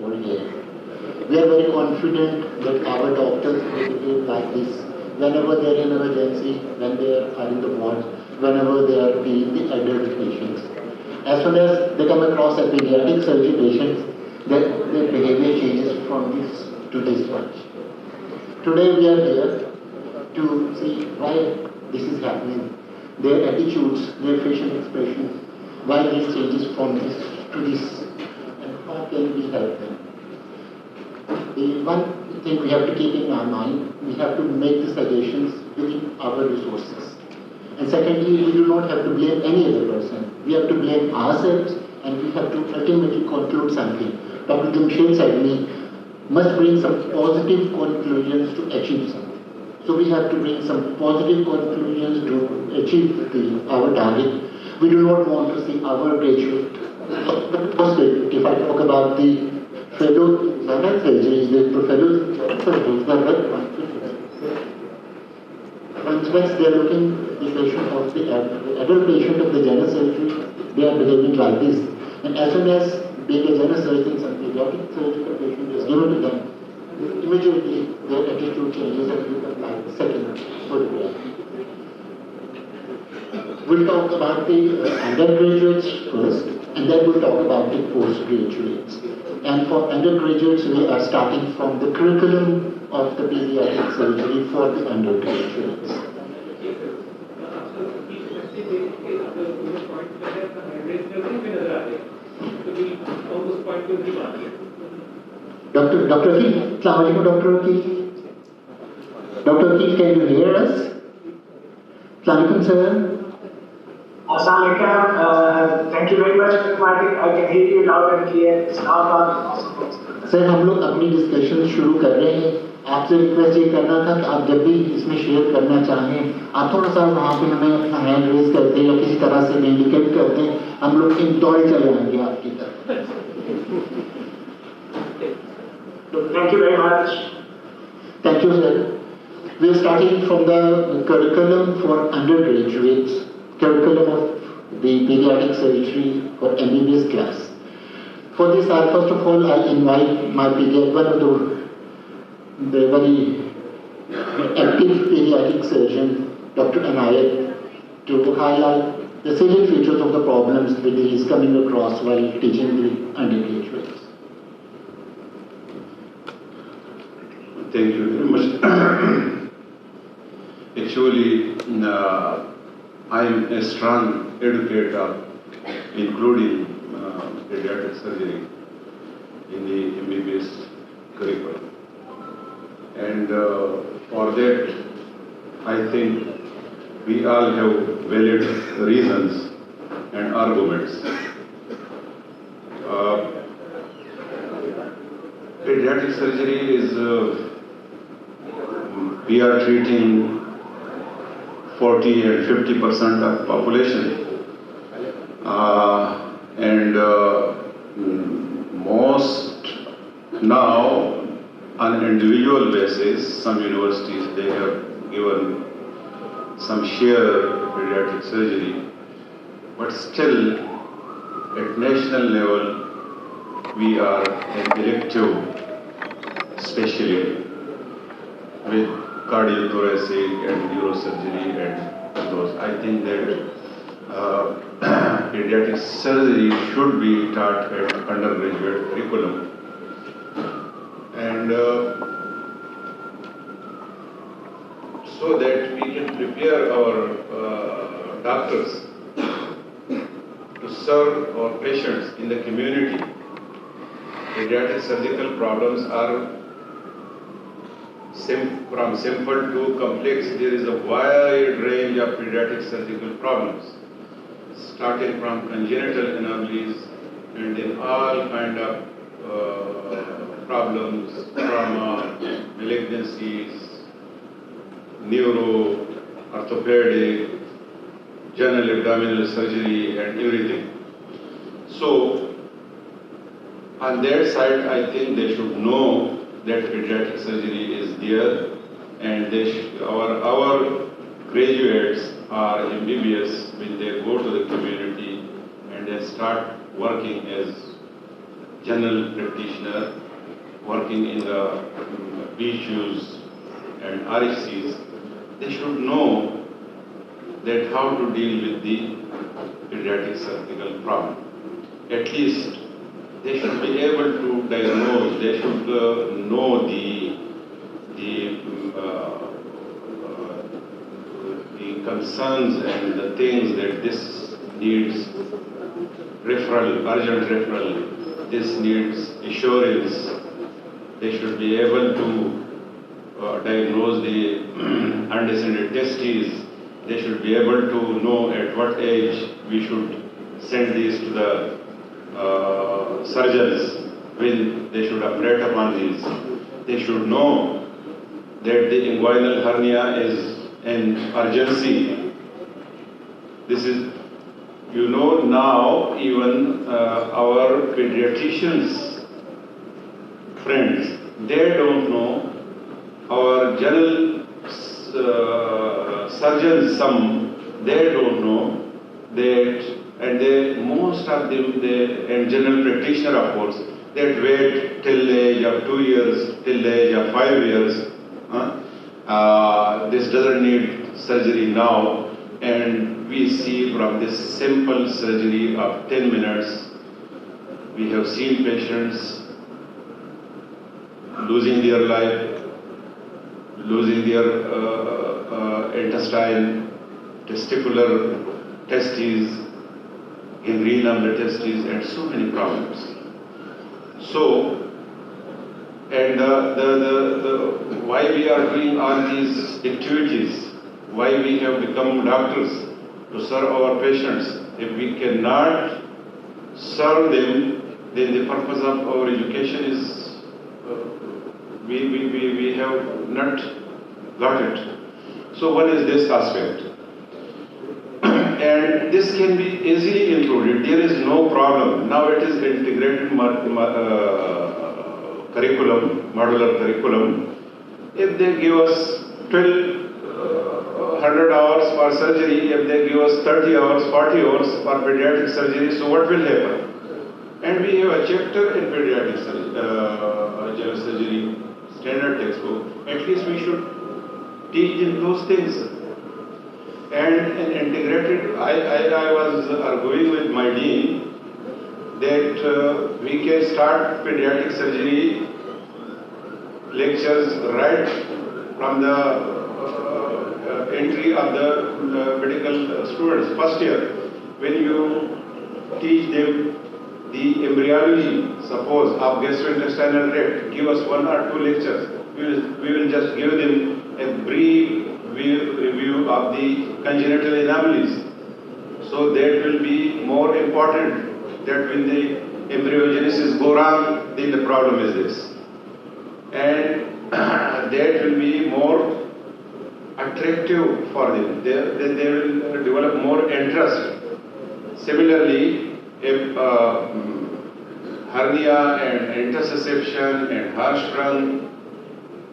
over here. We are very confident that our doctors will behave like this whenever they are in emergency, when they are in the ward, whenever they are dealing with adult patients. As soon as they come across a pediatric surgery patients, their behavior changes from this to this much. Today we are here to see why this is happening, their attitudes, their facial expressions, why these changes from this to this, and how can we help them. The one thing we have to keep in our mind, we have to make the suggestions within our resources. And secondly, we do not have to blame any other person. We have to blame ourselves and we have to ultimately conclude something. Dr. Jumshed said we must bring some positive conclusions to achieve something. So we have to bring some positive conclusions to achieve our target. We do not want to see our graduate. If I talk about the fellow surgeries, the fellow surgeries, once they are looking the patient of the adult patient of the general surgery, they are behaving like this. And as soon as being a general surgeon, some pediatric surgical patient is given to them, immediately their attitude changes and become like the second photograph. We'll talk about the undergraduates first, and then we'll talk about the postgraduates. And for undergraduates, we are starting from the curriculum of the pediatric surgery for the undergraduates. Dr. Akil, Assalamu alaikum, Dr. Akil. Dr. Akil, can you hear us? Assalamu alaikum, sir. Assalamualaikum. Thank you very much for inviting. I can hear you loud and clear. It's now possible. Sir हम लोग अपनी discussion शुरू कर रहे हैं. आपसे request ये करना था कि आप जब भी इसमें शेयर करना चाहें आप थोड़ा सा वहाँ पे हमें अपना हैंड रेज कर दें या किसी तरह से इंडिकेट कर दें, हम लोग इन दौड़े चले आएंगे आपकी तरफ. Thank you very much. Thank you, sir. We are starting from the curriculum for undergraduates, curriculum of the pediatric surgery for MBBS class. For this, first of all, I invite my one of the very active pediatric surgeon, Dr. Anayat, to highlight the salient features of the problems that he is coming across while teaching the undergraduates. Thank you very much. Actually, I am a strong educator, including pediatric surgery in the MBBS curriculum. And for that, I think we all have valid reasons and arguments. Pediatric surgery is, we are treating 40 and 50% of population. Most now on an individual basis, some universities, they have given some share pediatric surgery, but still at national level, we are an elective specialty with cardiothoracic and neurosurgery and those. I think that pediatric surgery should be taught at undergraduate curriculum. And so that we can prepare our doctors to serve our patients in the community. Pediatric surgical problems are from simple to complex. There is a wide range of pediatric surgical problems, starting from congenital anomalies and then all kind of problems, trauma, malignancies, neuro, orthopedic, general abdominal surgery and everything. So on their side, I think they should know that pediatric surgery is there, and our graduates are MBBS when they go to the community and they start working as general practitioner working in the BHUs and RFCs, they should know that how to deal with the pediatric surgical problem. At least they should be able to diagnose, they should know the concerns and the things that this needs referral, urgent referral, this needs assurance. They should be able to diagnose the undescended testes. They should be able to know at what age we should send these to the surgeons when they should operate upon these. They should know that the inguinal hernia is an urgency. This is, you know, now even our pediatricians friends, they don't know. Our general surgeons, some, they don't know that, and they, most of them, and general practitioner of course, that wait till the age of 2 years, till the age of 5 years. This doesn't need surgery now, and we see from this simple surgery of 10 minutes, we have seen patients losing their life, losing their intestine, testicular testes, gangrene of the testes, and so many problems. So, and why we are doing all these activities, why we have become doctors to serve our patients. If we cannot serve them, then the purpose of our education is, we have not got it. So one is this aspect. And this can be easily included. There is no problem. Now it is integrated curriculum, modular curriculum. If they give us 1,200 hours for surgery, if they give us 30 hours, 40 hours for pediatric surgery, so what will happen? And we have a chapter in pediatric general surgery, standard textbook. At least we should teach them those things. And integrated, I was arguing with my dean that we can start pediatric surgery lectures right from the entry of the medical students, first year. When you teach them the embryology, suppose, of gastrointestinal tract, give us 1 or 2 lectures. We will just give them a brief review of the congenital anomalies. So that will be more important, that when the embryogenesis go wrong, then the problem is this. And that will be more attractive for them. They will develop more interest. Similarly, if hernia and intussusception and Hirschsprung,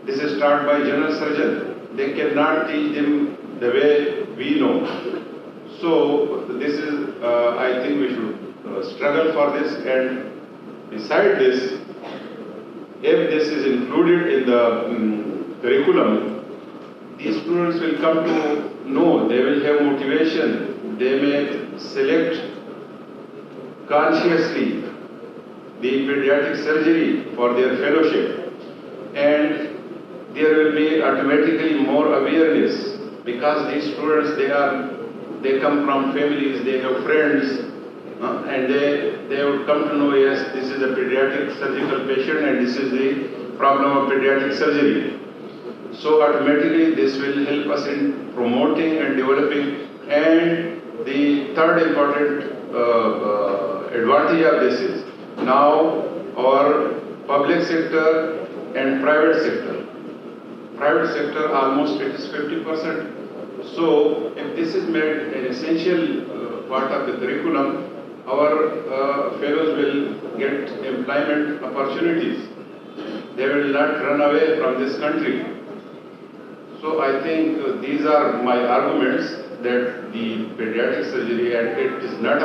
this is taught by general surgeon. They cannot teach them the way we know. So this is, I think we should struggle for this. And beside this, if this is included in the curriculum, these students will come to know, they will have motivation, they may select consciously the pediatric surgery for their fellowship, and there will be automatically more awareness, because these students, they come from families, they have friends, and they would come to know, yes, this is a pediatric surgical patient and this is the problem of pediatric surgery. So automatically this will help us in promoting and developing. And the third important advantage of this is, now our public sector and private sector. Private sector, almost it is 50%. So if this is made an essential part of the curriculum, our fellows will get employment opportunities. They will not run away from this country. So I think these are my arguments that the pediatric surgery, and it is not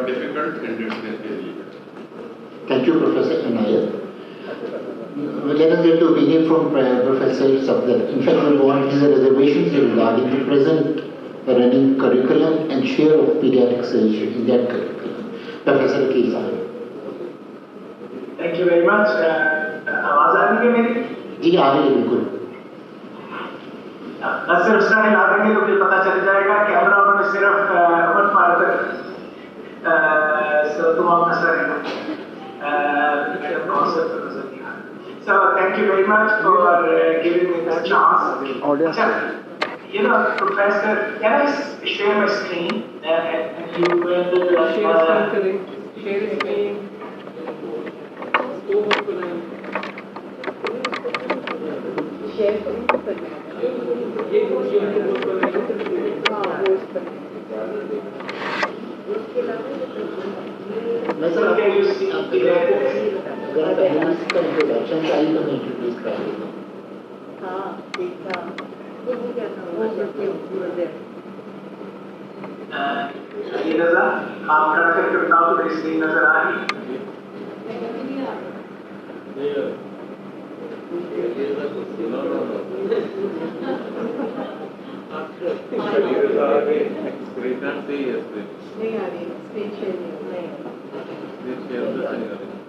difficult and it is easy. Thank you, Professor Anayat. Let us get the opinion from Professor Safdar. In fact, we want his reservations regarding the present running curriculum and share of pediatric surgery in that curriculum. Professor Kisa. Thank you very much. आवाज आ रही है मेरी? जी आ रही है बिल्कुल. बस सिर्फ उसका हिला देंगे तो फिर पता चल जाएगा कैमरा उन्होंने सिर्फ उमर फारूक so तुम अपना sir So thank you very much for giving me this chance. You know, Professor, can I share my screen and you will share screen. मैं सर आपको अगर इसका इंट्रोडक्शन चाहिए तो मैं इंट्रोड्यूस कर देता हूँ. हाँ ठीक था वो क्या था वो ये नजर आप खड़ा करके बताओ तो मेरी स्क्रीन नजर आ रही नहीं आ रही स्क्रीन शेयर नहीं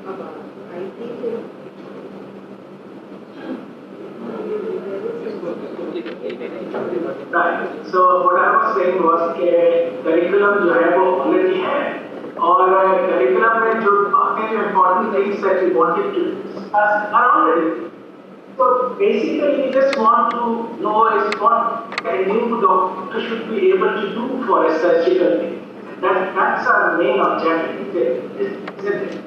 अब आई थी Right. So what I was saying was कि curriculum जो है वो already है और curriculum में जो बाकी जो important things that we wanted to discuss are already. So basically we just want to know is what a new doctor should be able to do for a surgical thing. That's our main objective, isn't it?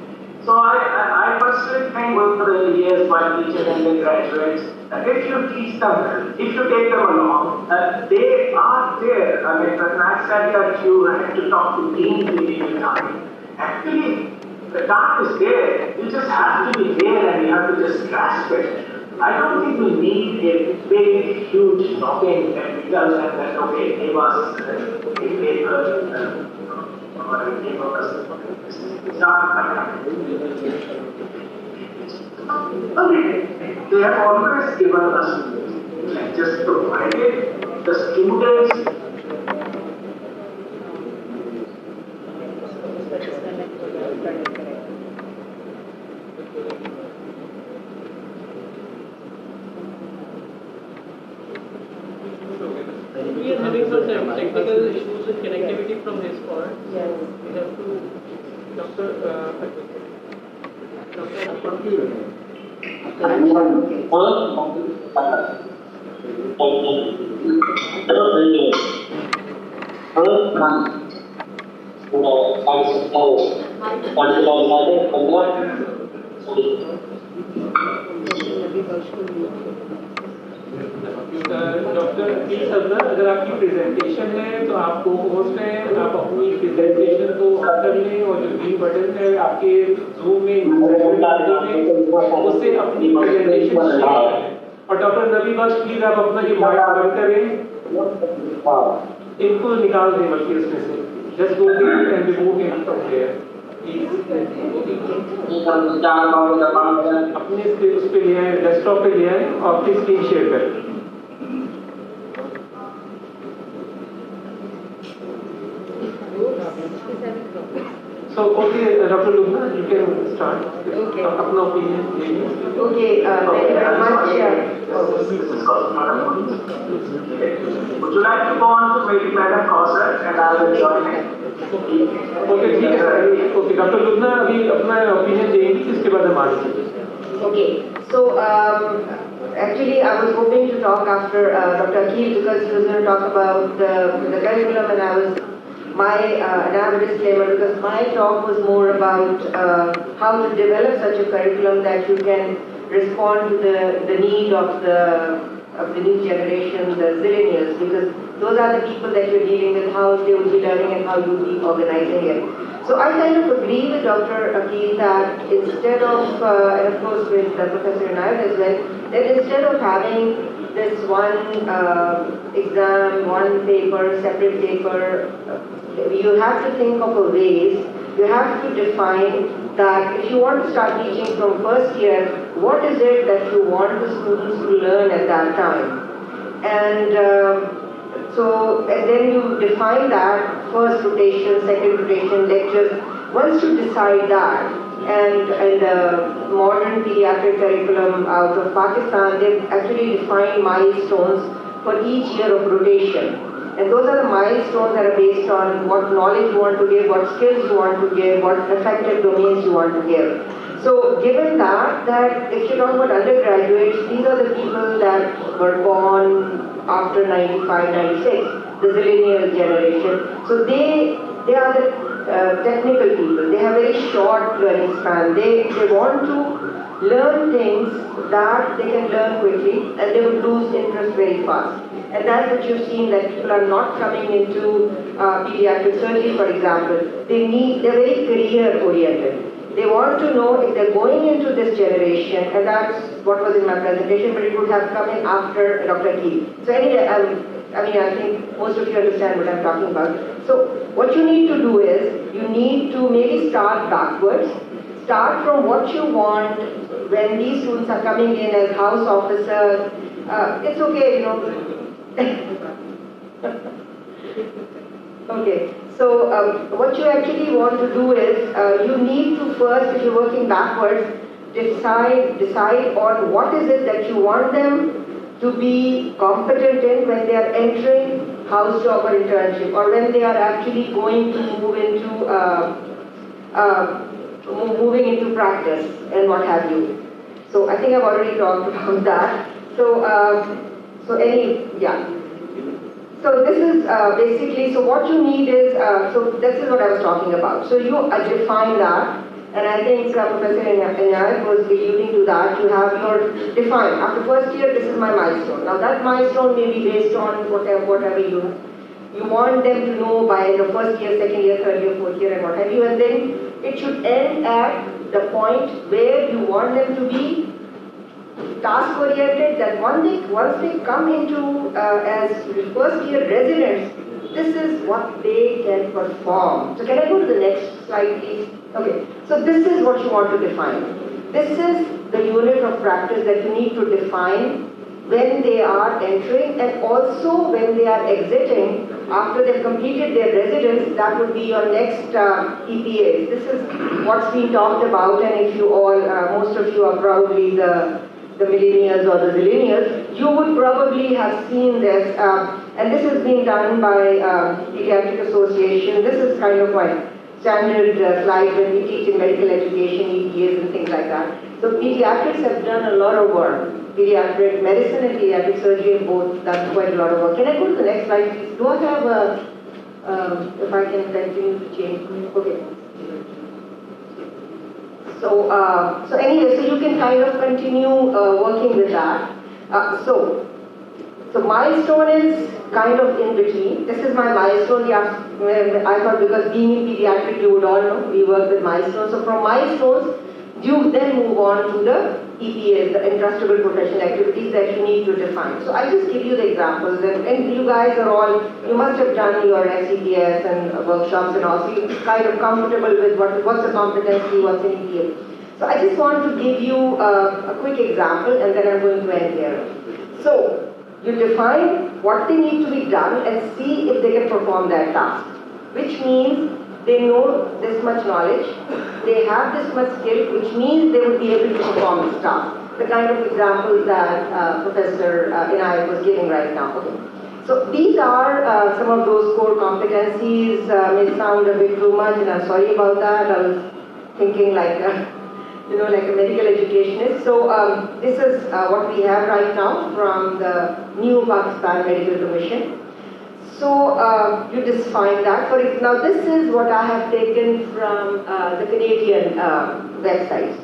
So I personally think over the years my teachers and the graduates, if you teach them, if you take them along, they are there. I mean, when I said that you had to talk to dean during the time, actually the time is there. You just have to be there and you have to just grasp it. I don't think we need a big, huge knocking and because and that okay, give us a paper or give us. It's not like that. They have always given us just provided the students. We are having some technical issues with connectivity from his part. Yes. We have to Dr. Doctor P सदर, अगर आपकी presentation है तो आपको host है, आप अपनी presentation को ऑन कर लें और जो ग्रीन बटन है आपके जूम में उससे अपनी प्रेजेंटेशन शेयर करें. और डॉक्टर नबी बख्श प्लीज आप अपना ये माइक बंद करें, इनको निकाल दें बल्कि उसमें से just go and remove him from there अपने उस पे ले आए, डेस्कटॉप पे ले आए और अपनी स्क्रीन शेयर करें. So, okay, Dr. Lubna, you can start. Okay. Apna opinion. Okay, thank you very much. Would you like to go on to maybe Madam Kausar and I will join in? Okay, ठीक है sir. Okay, Dr. Lubna अभी अपना opinion देंगी, इसके बाद हम आगे चलेंगे. Okay, so actually I was hoping to talk after Dr. Akil because he was going to talk about the curriculum and I have a disclaimer because my talk was more about how to develop such a curriculum that you can respond to the need of the new generation, the zillennials, because those are the people that you're dealing with, how they will be learning and how you'll be organizing it. So I kind of agree with Dr. Akil that instead of, and of course with Professor Anayat as well, that instead of having this one exam, one paper, separate paper, you have to think of a ways, you have to define that if you want to start teaching from first year, what is it that you want the students to learn at that time? And then you define that, first rotation, second rotation, lectures. Once you decide that, and the modern pediatric curriculum out of Pakistan, they've actually defined milestones for each year of rotation. And those are the milestones that are based on what knowledge you want to give, what skills you want to give, what effective domains you want to give. So given that if you talk about undergraduates, these are the people that were born after 95, 96, the zillennial generation. So they are the technical people. They have very short learning span. They want to learn things that they can learn quickly, and they would lose interest very fast. And that's what you've seen, that people are not coming into pediatric surgery, for example. They're very career oriented. They want to know if they're going into this generation, and that's what was in my presentation, but it would have come in after Dr. Key. So anyway, I think most of you understand what I'm talking about. So what you need to do is, you need to maybe start backwards. Start from what you want when these students are coming in as house officers. It's okay, you know. Okay, so what you actually want to do is, you need to first, if you're working backwards, decide on what is it that you want them to be competent in when they are entering house job or internship, or when they are actually going to move into moving into practice and what have you. So I think I've already talked about that. So this is basically, so what you need is, so this is what I was talking about. So you define that, and I think Professor Inayak was alluding to that. You have your define. After first year, this is my milestone. Now that milestone may be based on whatever you want them to know by the first year, second year, third year, fourth year, and what have you. And then it should end at the point where you want them to be task-oriented, that once they come into as first year residents, this is what they can perform. So can I go to the next slide, please? Okay, so this is what you want to define. This is the unit of practice that you need to define when they are entering, and also when they are exiting after they've completed their residence. That would be your next EPAs. This is what's being talked about, and if you all, most of you are probably the millennials or the zillennials, you would probably have seen this, and this is being done by Pediatric Association. This is kind of my standard slide when we teach in medical education, EPAs and things like that. So pediatrics have done a lot of work. Pediatric medicine and pediatric surgery have both done quite a lot of work. Can I go to the next slide, please? Do I have if I can continue to change? Okay. So anyway, so you can kind of continue working with that. So milestone is kind of in between. This is my milestone. Yeah, I thought because being in pediatric, you would all know, we work with milestones. So from milestones, you then move on to the EPAs, the entrustable professional activities that you need to define. So I'll just give you the examples, and you guys are all, you must have done your SEPS and workshops and all, so you're kind of comfortable with what's a competency, what's an EPA. So I just want to give you a quick example, and then I'm going to end here. So you define what they need to be done and see if they can perform that task, which means they know this much knowledge, they have this much skill, which means they would be able to perform this task. The kind of examples that Professor Inayak was giving right now. Okay. So these are some of those core competencies. May sound a bit too much, and I'm sorry about that. I was thinking like like a medical educationist. So this is what we have right now from the new Pakistan Medical Commission. So you define that. Now this is what I have taken from the Canadian website.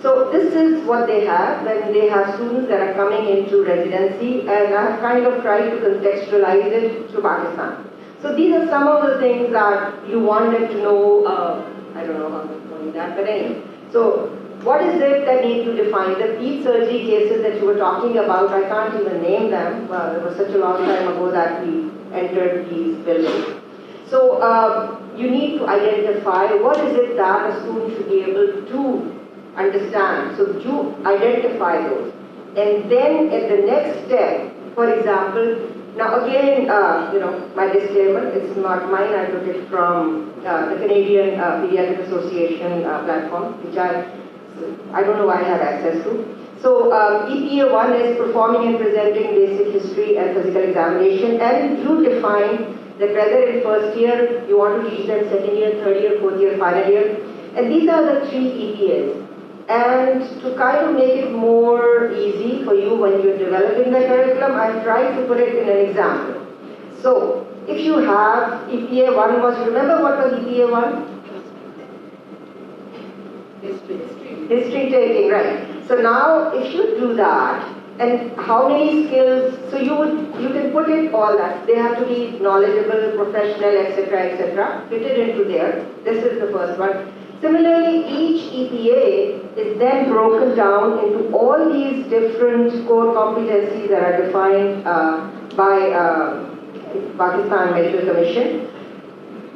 So this is what they have when they have students that are coming into residency, and I have kind of tried to contextualize it to Pakistan. So these are some of the things that you want them to know. I don't know how to explain that, but anyway. So what is it that need to define? The ped surgery cases that you were talking about, I can't even name them. It was such a long time ago that we entered these buildings. So you need to identify what is it that a student should be able to understand. So you identify those. And then at the next step, for example, now again, my disclaimer, it's not mine, I took it from the Canadian Pediatric Association platform, which I don't know why I have access to. So EPA 1 is performing and presenting basic history and physical examination, and you define that whether in first year you want to teach them second year, third year, fourth year, final year, and these are the 3 EPAs. And to kind of make it more easy for you when you're developing the curriculum, I've tried to put it in an example. So if you have EPA 1 was, remember what was EPA 1? History taking, right. So now if you do that, and how many skills, so you can put it all that. They have to be knowledgeable, professional, etc., fit it into there. This is the first one. Similarly, each EPA is then broken down into all these different core competencies that are defined by Pakistan Medical Commission.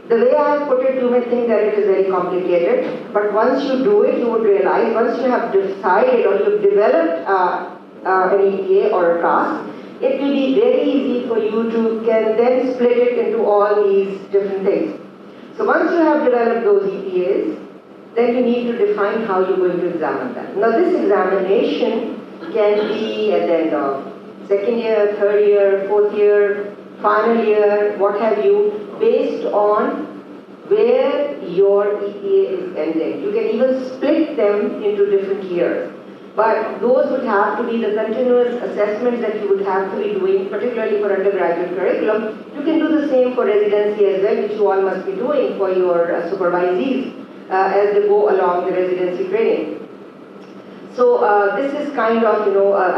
The way I have put it, you may think that it is very complicated, but once you do it, you would realize, once you have decided or you've developed an EPA or a task, it will be very easy for you to can then split it into all these different things. So once you have developed those EPAs, then you need to define how you're going to examine them. Now this examination can be at the end of second year, third year, fourth year, final year, what have you, based on where your EPA is ending. You can even split them into different years. But those would have to be the continuous assessments that you would have to be doing, particularly for undergraduate curriculum. You can do the same for residency as well, which you all must be doing for your supervisees as they go along the residency training. So this is kind of,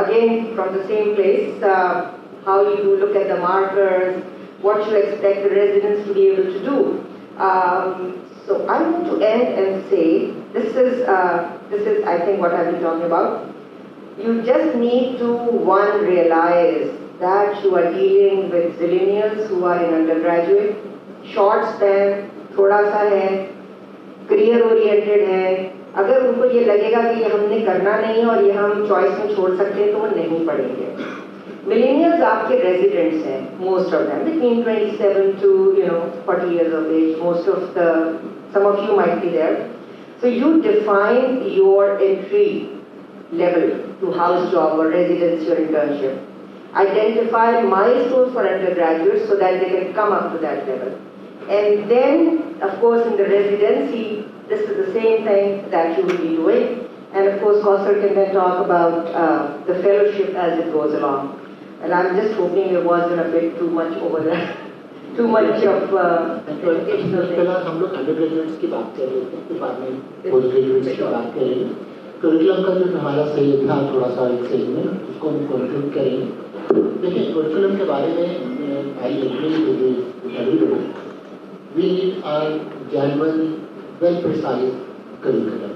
again, from the same place, how you look at the markers, what you expect the residents to be able to do. So I want to end and say, this is I think what I've been talking about. You just need to, one, realize that you are dealing with zillennials who are in undergraduate, short span, thoda sa hai, career oriented hai. अगर उनको ये लगेगा कि ये हमने करना नहीं है और ये हम चॉइस में छोड़ सकते हैं तो वो नहीं पढ़ेंगे. Millennials आपके residents हैं, most of them, between 27 to 40 years of age. Some of you might be there. So you define your entry level to house job or residency or internship. Identify milestones for undergraduates so that they can come up to that level. And then, of course, in the residency, this is the same thing that you will be doing. And of course, Kausar can then talk about the fellowship as it goes along. And I'm just hoping it wasn't a bit too much over there. Too much of educational things. पहला हम लोग अंडरग्रेजुएट्स की बात कर रहे थे, फिर बाद में पोस्ट ग्रेजुएट्स की बात करेंगे. करिकुलम का जो हमारा सही था थोड़ा सा एक सेगमेंट उसको हम कंक्लूड करेंगे. देखिए करिकुलम के बारे में I agree with everybody. We need a genuine, well precise curriculum.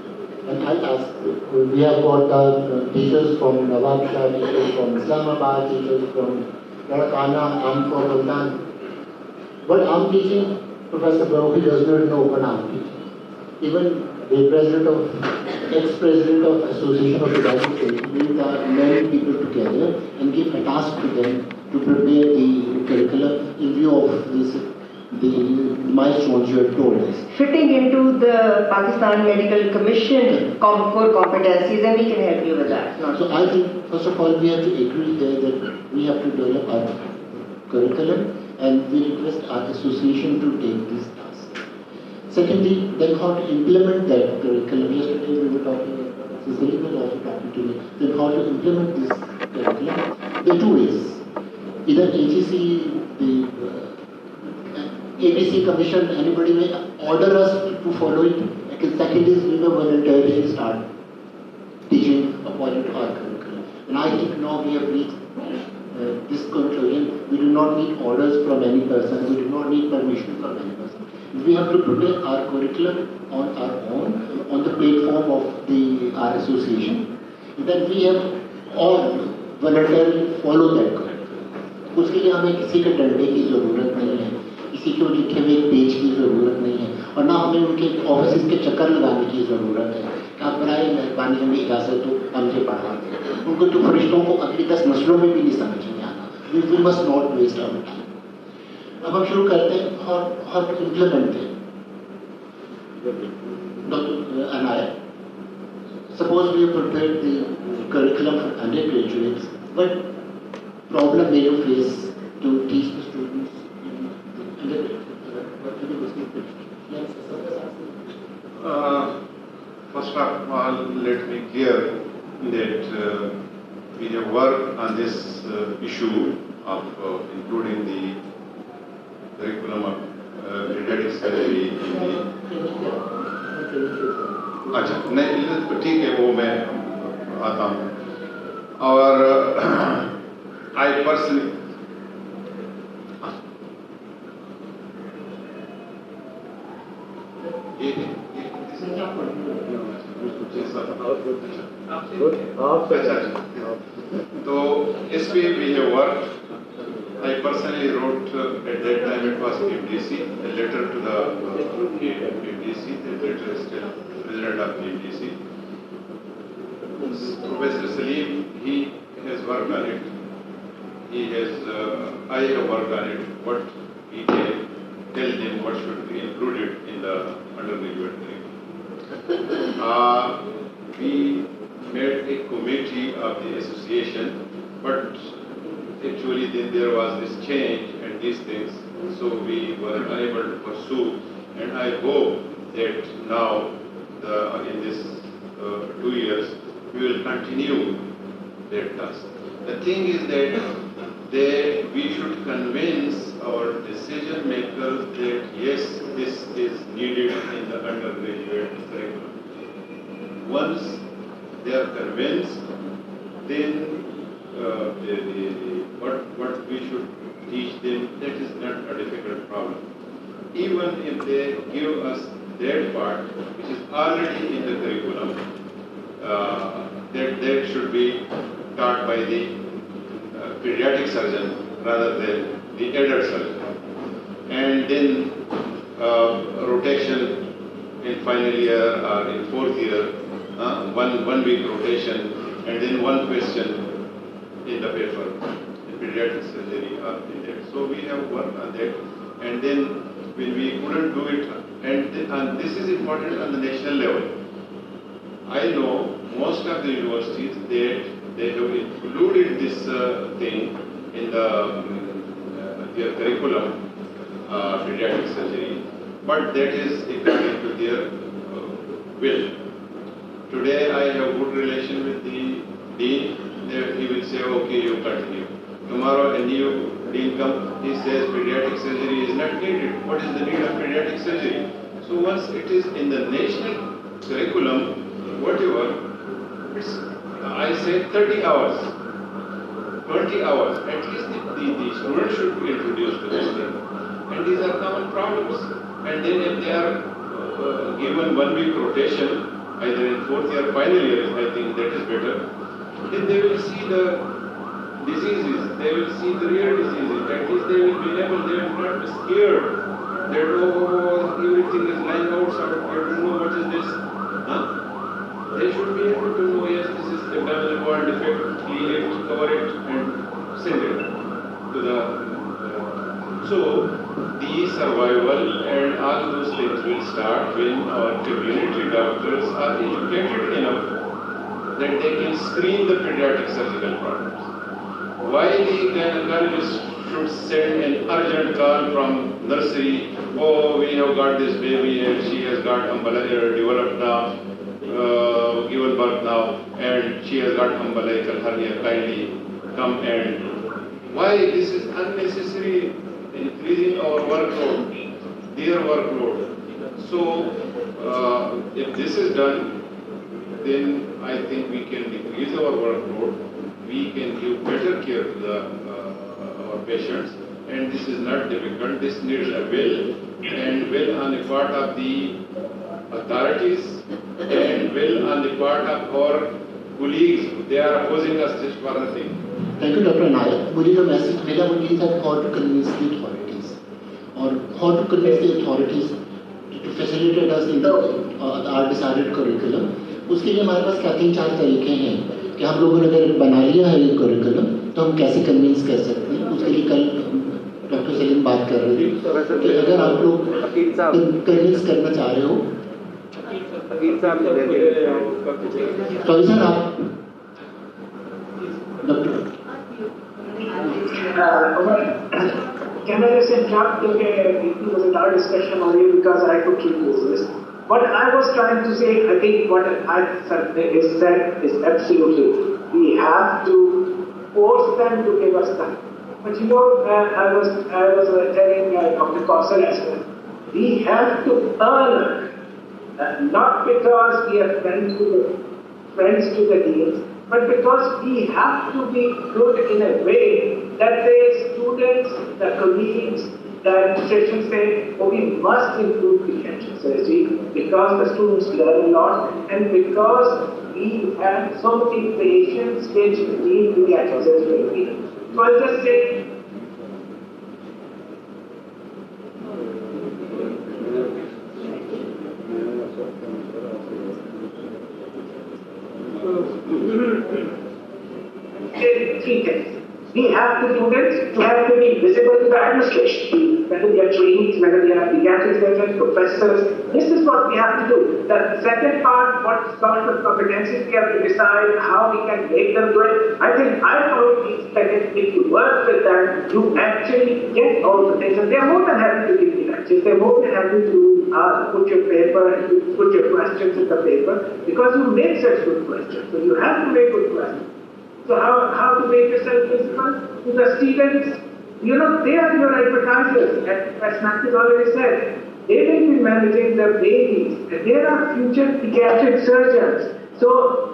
And I'll ask, we have got the teachers from Nawab Shah, teachers from Islamabad, teachers from Larakana, and from Multan. What I'm teaching, Professor Barohi does not know what I'm teaching. Even the ex-president of Association of Pediatrics, brings many people together and give a task to them to prepare the curriculum in view of the milestones you have told us. Fitting into the Pakistan Medical Commission core competencies, and we can help you with that. So I think, first of all, we have to agree there that we have to develop our curriculum, and we request our association to take this task. Secondly, then how to implement that curriculum. Yesterday we were talking, Cecily was also talking to me, then how to implement this curriculum. There are two ways. Either AGC, the ABC Commission, anybody may order us to follow it. And second is we may voluntarily start teaching according to our curriculum. And I think now we have reached this conclusion. We do not need orders from any person. We do not need permission from any person. We have to prepare our curriculum on our own, on the platform of our association. Then we have all voluntarily follow that curriculum. उसके लिए हमें किसी के डंडे की ज़रूरत नहीं है, किसी को लिखे हुए पेज की ज़रूरत नहीं है. हमें उनके ऑफिस के चक्कर लगाने की ज़रूरत है। आप बराए मेहरबानी हमें इजाज़त दो, हम ये पढ़ा दें। उनको तो फरिश्तों को अगली 10 नस्लों में भी नहीं समझ में आना। We must not waste our time. अब हम शुरू करते हैं और इम्प्लीमेंट हैं। Dr. Anaya, suppose we have prepared the curriculum for undergraduates, what problem may you face to teach the students in the undergraduate? First of all, let me clear that we have worked on this issue of including the curriculum of pediatric surgery in the अच्छा नहीं ठीक है, वो मैं आता हूँ। और I personally तो इस पे we have work. I personally wrote at that time it was PMDC, a letter to the PMDC, the letter is still president of PMDC. Professor Salim, he has worked on it. He has, I have worked on it. What he can tell them what should be included in the undergraduate curriculum. We made a committee of the association, but actually then there was this change and these things, so we were unable to pursue, and I hope that now in this 2 years we will continue that task. The thing is that we should convince our decision makers that yes, this is needed in the undergraduate curriculum. Once they are convinced, then what we should teach them, that is not a difficult problem. Even if they give us that part which is already in the curriculum, that should be taught by the pediatric surgeon rather than the adult surgeon. And then rotation in final year or in 4th year, 1 week rotation, and then one question in the paper, in pediatric surgery or in that. So we have worked on that, and then when we couldn't do it, and this is important on the national level. I know most of the universities that they have included this thing in the their curriculum, pediatric surgery, but that is according to their will. Today I have good relation with the dean. He will say, okay, you continue. Tomorrow a new dean comes, he says pediatric surgery is not needed. What is the need of pediatric surgery? So once it is in the national curriculum, whatever, it's, I say 30 hours, 20 hours, at least the student should be introduced to this thing. And these are common problems. And then if they are given 1 week rotation, either in 4th year, final year, I think that is better. Then they will see the diseases, they will see the real diseases, at least they will be able, they will not be scared that everything is lying outside, I don't know what is this. They should be able to know, yes, this is a abdominal wall defect, clean it, cover it, and send it to the... So, the survival and all those things will start when our community doctors are educated enough that they can screen the pediatric surgical problems. Why the gynecologist should send an urgent call from nursery, oh, we have got this baby and she has got umbilical developed now, given birth now, and she has got umbilical hernia, kindly come and... Why this is unnecessary, increasing our workload, their workload. So, if this is done, then I think we can decrease our workload, we can give better care to our patients, and this is not difficult. This needs a will, and will on the part of the authorities, and will on the part of our colleagues. They are opposing us just for nothing. Thank you, Dr. Nayak. मुझे जो message मिला वो ये था how to convince the authorities, or how to convince the authorities to facilitate us in our decided curriculum. उसके लिए हमारे पास क्या 3-4 तरीके हैं कि हम लोगों ने अगर बना लिया है ये curriculum तो हम कैसे कन्विंस कर सकते हैं. उसके लिए कल डॉक्टर सलीम बात कर रहे थे कि अगर आप लोग कन्विंस करना चाह रहे हो तो सर आप doctor Can I just interrupt? It was another discussion only because I could keep this. What I was trying to say, I think what I said is absolutely. We have to force them to give us time. But you know, I was telling Dr. Kausar as well. We have to earn it, not because we are friends to the deans, but because we have to be good in a way that the students, the colleagues, the administration say, oh, we must improve pediatric surgery because the students learn a lot and because we have so many patients which need pediatric surgery. So I'll just say, three things. We have to do this, we have to be visible to the administration, whether they are trainees, whether they are pediatric surgeons, professors. This is what we have to do. The second part, what sort of competencies we have to decide, how we can make them do it. I think I found these second, if you work with them, you actually get all the things. And they are more than happy to give you lectures. They are more than happy to put your paper, put your questions in the paper, because you make such good questions. So you have to make good questions. So how to make yourself visible to the students? You know, they are your advertisers. As Matthew already said, they will be managing the babies. And they are future pediatric surgeons. So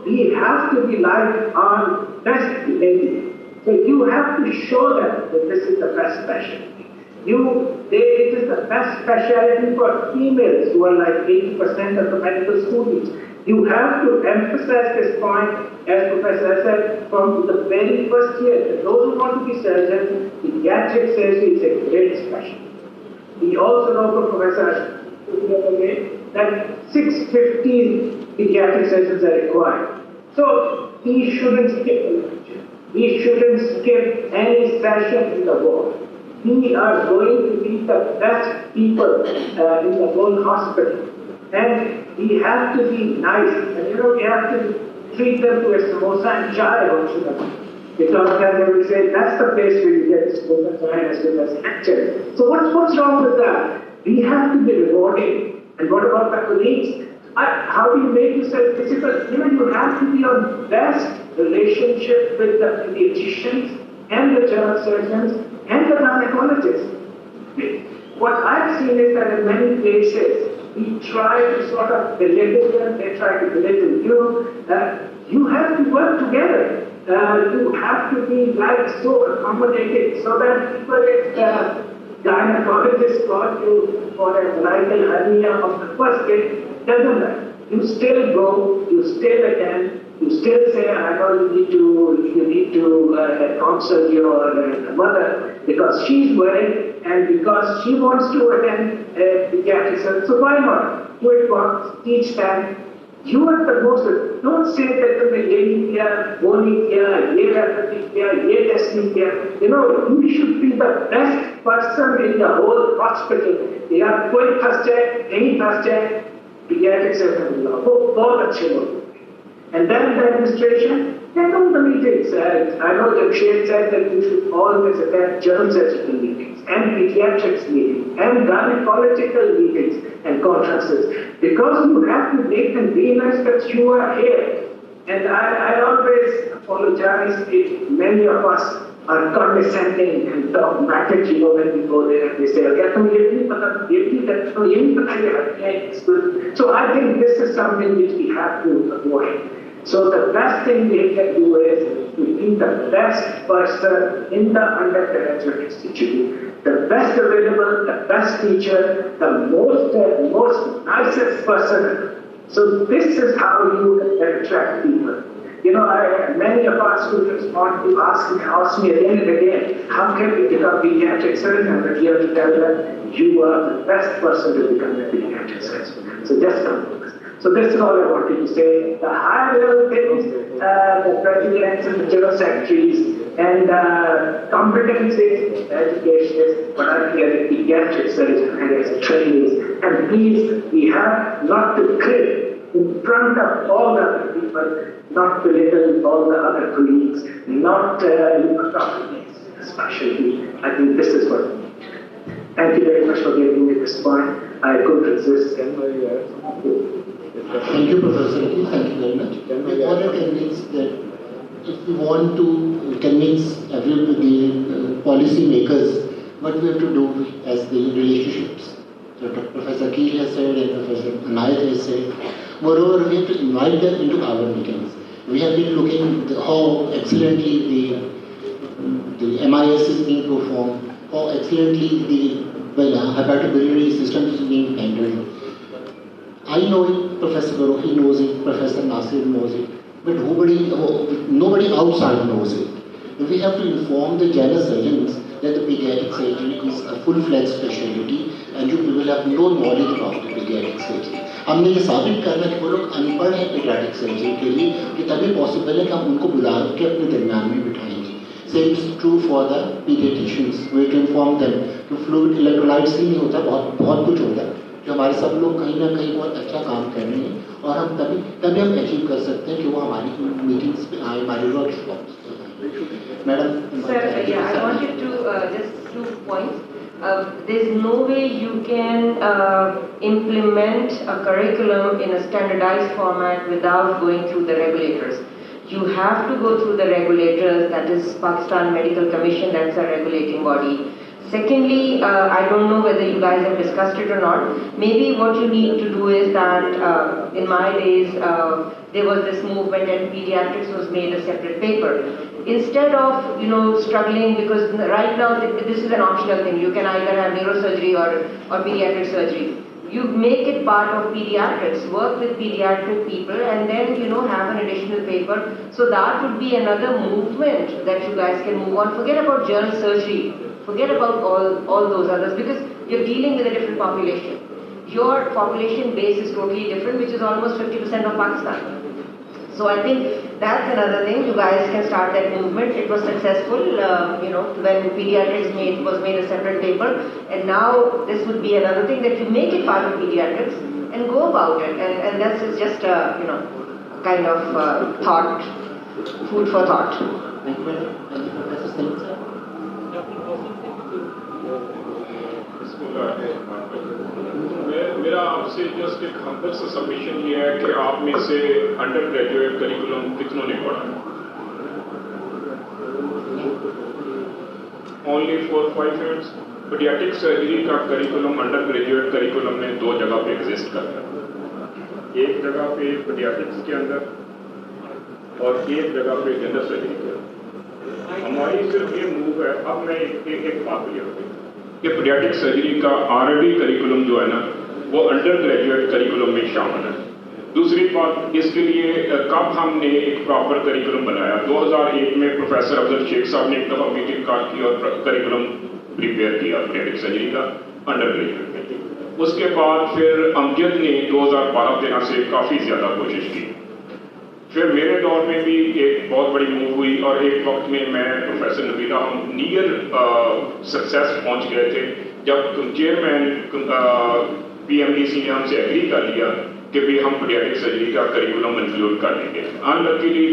we have to be like our best lady. So you have to show them that this is the best specialty. It is the best specialty for females who are like 80% of the medical students. You have to emphasize this point, as Professor said, from the very first year. Those who want to be surgeons, pediatric surgery is a great specialty. We also know from Professor that 615 pediatric surgeons are required. So we shouldn't skip a lecture. We shouldn't skip any session in the ward. We are going to be the best people in the whole hospital. And we have to be nice. And you know, we have to treat them to a samosa and chai also. Because then they will say, that's the place where you get samosa chai as well as lecture. So what's wrong with that? We have to be rewarding. And what about the colleagues? How do you make yourself visible? You know, you have to be on best relationship with the pediatricians and the general surgeons and the gynecologists. What I've seen is that in many places, we try to sort of belittle them, they try to belittle you. You have to work together. You have to be like so accommodated so that people if gynecologist call you for a vital hernia of the first day, doesn't matter. You still go, you still attend, you still say, I know you need to counsel your mother because she's worried and because she wants to attend pediatric surgery. So why not? Do it once, teach them. You are the most, don't say that you need testing. You know, you should be the best person in the whole hospital. They are going first check, any first check, pediatric surgeon. And then the administration, attend the meetings. I know the Jamshed said that you should always attend general surgical meetings and pediatrics meetings and gynecological meetings and conferences because you have to make them realize that you are here. And I always apologize if many of us are condescending and dogmatic, you know, when we go there and they say, so I think this is something which we have to avoid. So the best thing we can do is to be the best person in the undergraduate institute, the best available, the best teacher, the most nicest person. So this is how you attract people. You know, many of our students want to ask me again and again, how can we become pediatric surgeon? But you have to tell them, you are the best person to become a pediatric surgeon. So this is all I wanted to say. The high level things, the presidents and the general secretaries and competencies, education, but I think the pediatric surgeon and his trainees. And please, we have not to crib in front of all the other people, not belittle all the other colleagues, not especially. I think this is what. Thank you very much for giving me this point. I could resist. Thank you, Professor. Thank you very much. We want to convince that if we want to convince everybody, policy makers, what we have to do as the relationships. So Professor Keel has said and Professor Anayat has said. Moreover, we have to invite them into our meetings. We have been looking at how excellently the MIS is being performed, how excellently the hepatobiliary system is being handled. I know it, Professor Barohi knows it, Professor Nasir knows it, but nobody outside knows it. We have to inform the general surgeons that the pediatric surgery is a full-fledged specialty and you will have no knowledge about the pediatric surgery. हमने ये साबित करना कि वो लोग अनपढ़ हैं pediatric surgery के लिए कि तभी possible है कि हम उनको बुला के अपने दरमियान में बिठाएंगे. Same is true for the pediatricians. We have to inform them कि fluid electrolytes ही नहीं होता, बहुत कुछ होता है. जो हमारे सब लोग कहीं ना कहीं बहुत अच्छा काम कर रहे हैं और हम तभी हम अचीव कर सकते हैं कि वो हमारी मीटिंग्स पे आए, हमारे वर्कशॉप्स पे आए. Madam. Sir, yeah, I wanted to just 2 points. There's no way you can implement a curriculum in a standardized format without going through the regulators. You have to go through the regulators, that is Pakistan Medical Commission, that's a regulating body. Secondly, I don't know whether you guys have discussed it or not. Maybe what you need to do is that in my days, there was this movement and pediatrics was made a separate paper. Instead of, struggling, because right now this is an optional thing. You can either have neurosurgery or pediatric surgery. You make it part of pediatrics, work with pediatric people and then, have an additional paper. So that would be another movement that you guys can move on. Forget about general surgery. Forget about all those others because you're dealing with a different population. Your population base is totally different, which is almost 50% of Pakistan. So I think that's another thing. You guys can start that movement. It was successful, when pediatrics was made a separate paper. And now this would be another thing that you make it part of pediatrics and go about it. And that's just kind of thought, food for thought. Thank you, madam. Thank you, Professor Salim, sir. मेरा आपसे just एक humble सा submission ये है कि आप में से अंडर ग्रेजुएट करिकुलम कितनों ने पढ़ा? Only 4-5 years. पीडियाट्रिक सर्जरी का करिकुलम अंडर ग्रेजुएट करिकुलम में 2 जगह पे एग्जिस्ट करता है. एक जगह पे पीडियाट्रिक्स के अंदर और एक जगह पे जनरल सर्जरी के अंदर. हमारी सिर्फ ये मूव है. अब मैं एक बात क्लियर होगी कि पीडियाट्रिक सर्जरी का ऑलरेडी करिकुलम जो है ना वो अंडर ग्रेजुएट करिकुलम में शामिल है. दूसरी बात, इसके लिए कब हमने एक प्रॉपर करिकुलम बनाया? 2001 में प्रोफेसर अफजल शेख साहब ने एक दफ़ा मीटिंग कॉल की और करिकुलम प्रिपेयर किया पीडियाट्रिक सर्जरी का अंडर ग्रेजुएट में. उसके बाद फिर अमजद ने 2012-13 से काफ़ी ज़्यादा कोशिश की. फिर मेरे दौर में भी एक बहुत बड़ी मूव हुई और एक वक्त में मैं प्रोफेसर नबीला हम नियर सक्सेस पहुंच गए थे जब चेयरमैन PMDC ने हमसे एग्री कर लिया कि भी हम पीडियाट्रिक सर्जरी का करिकुलम इंक्लूड कर देंगे. अनलकीली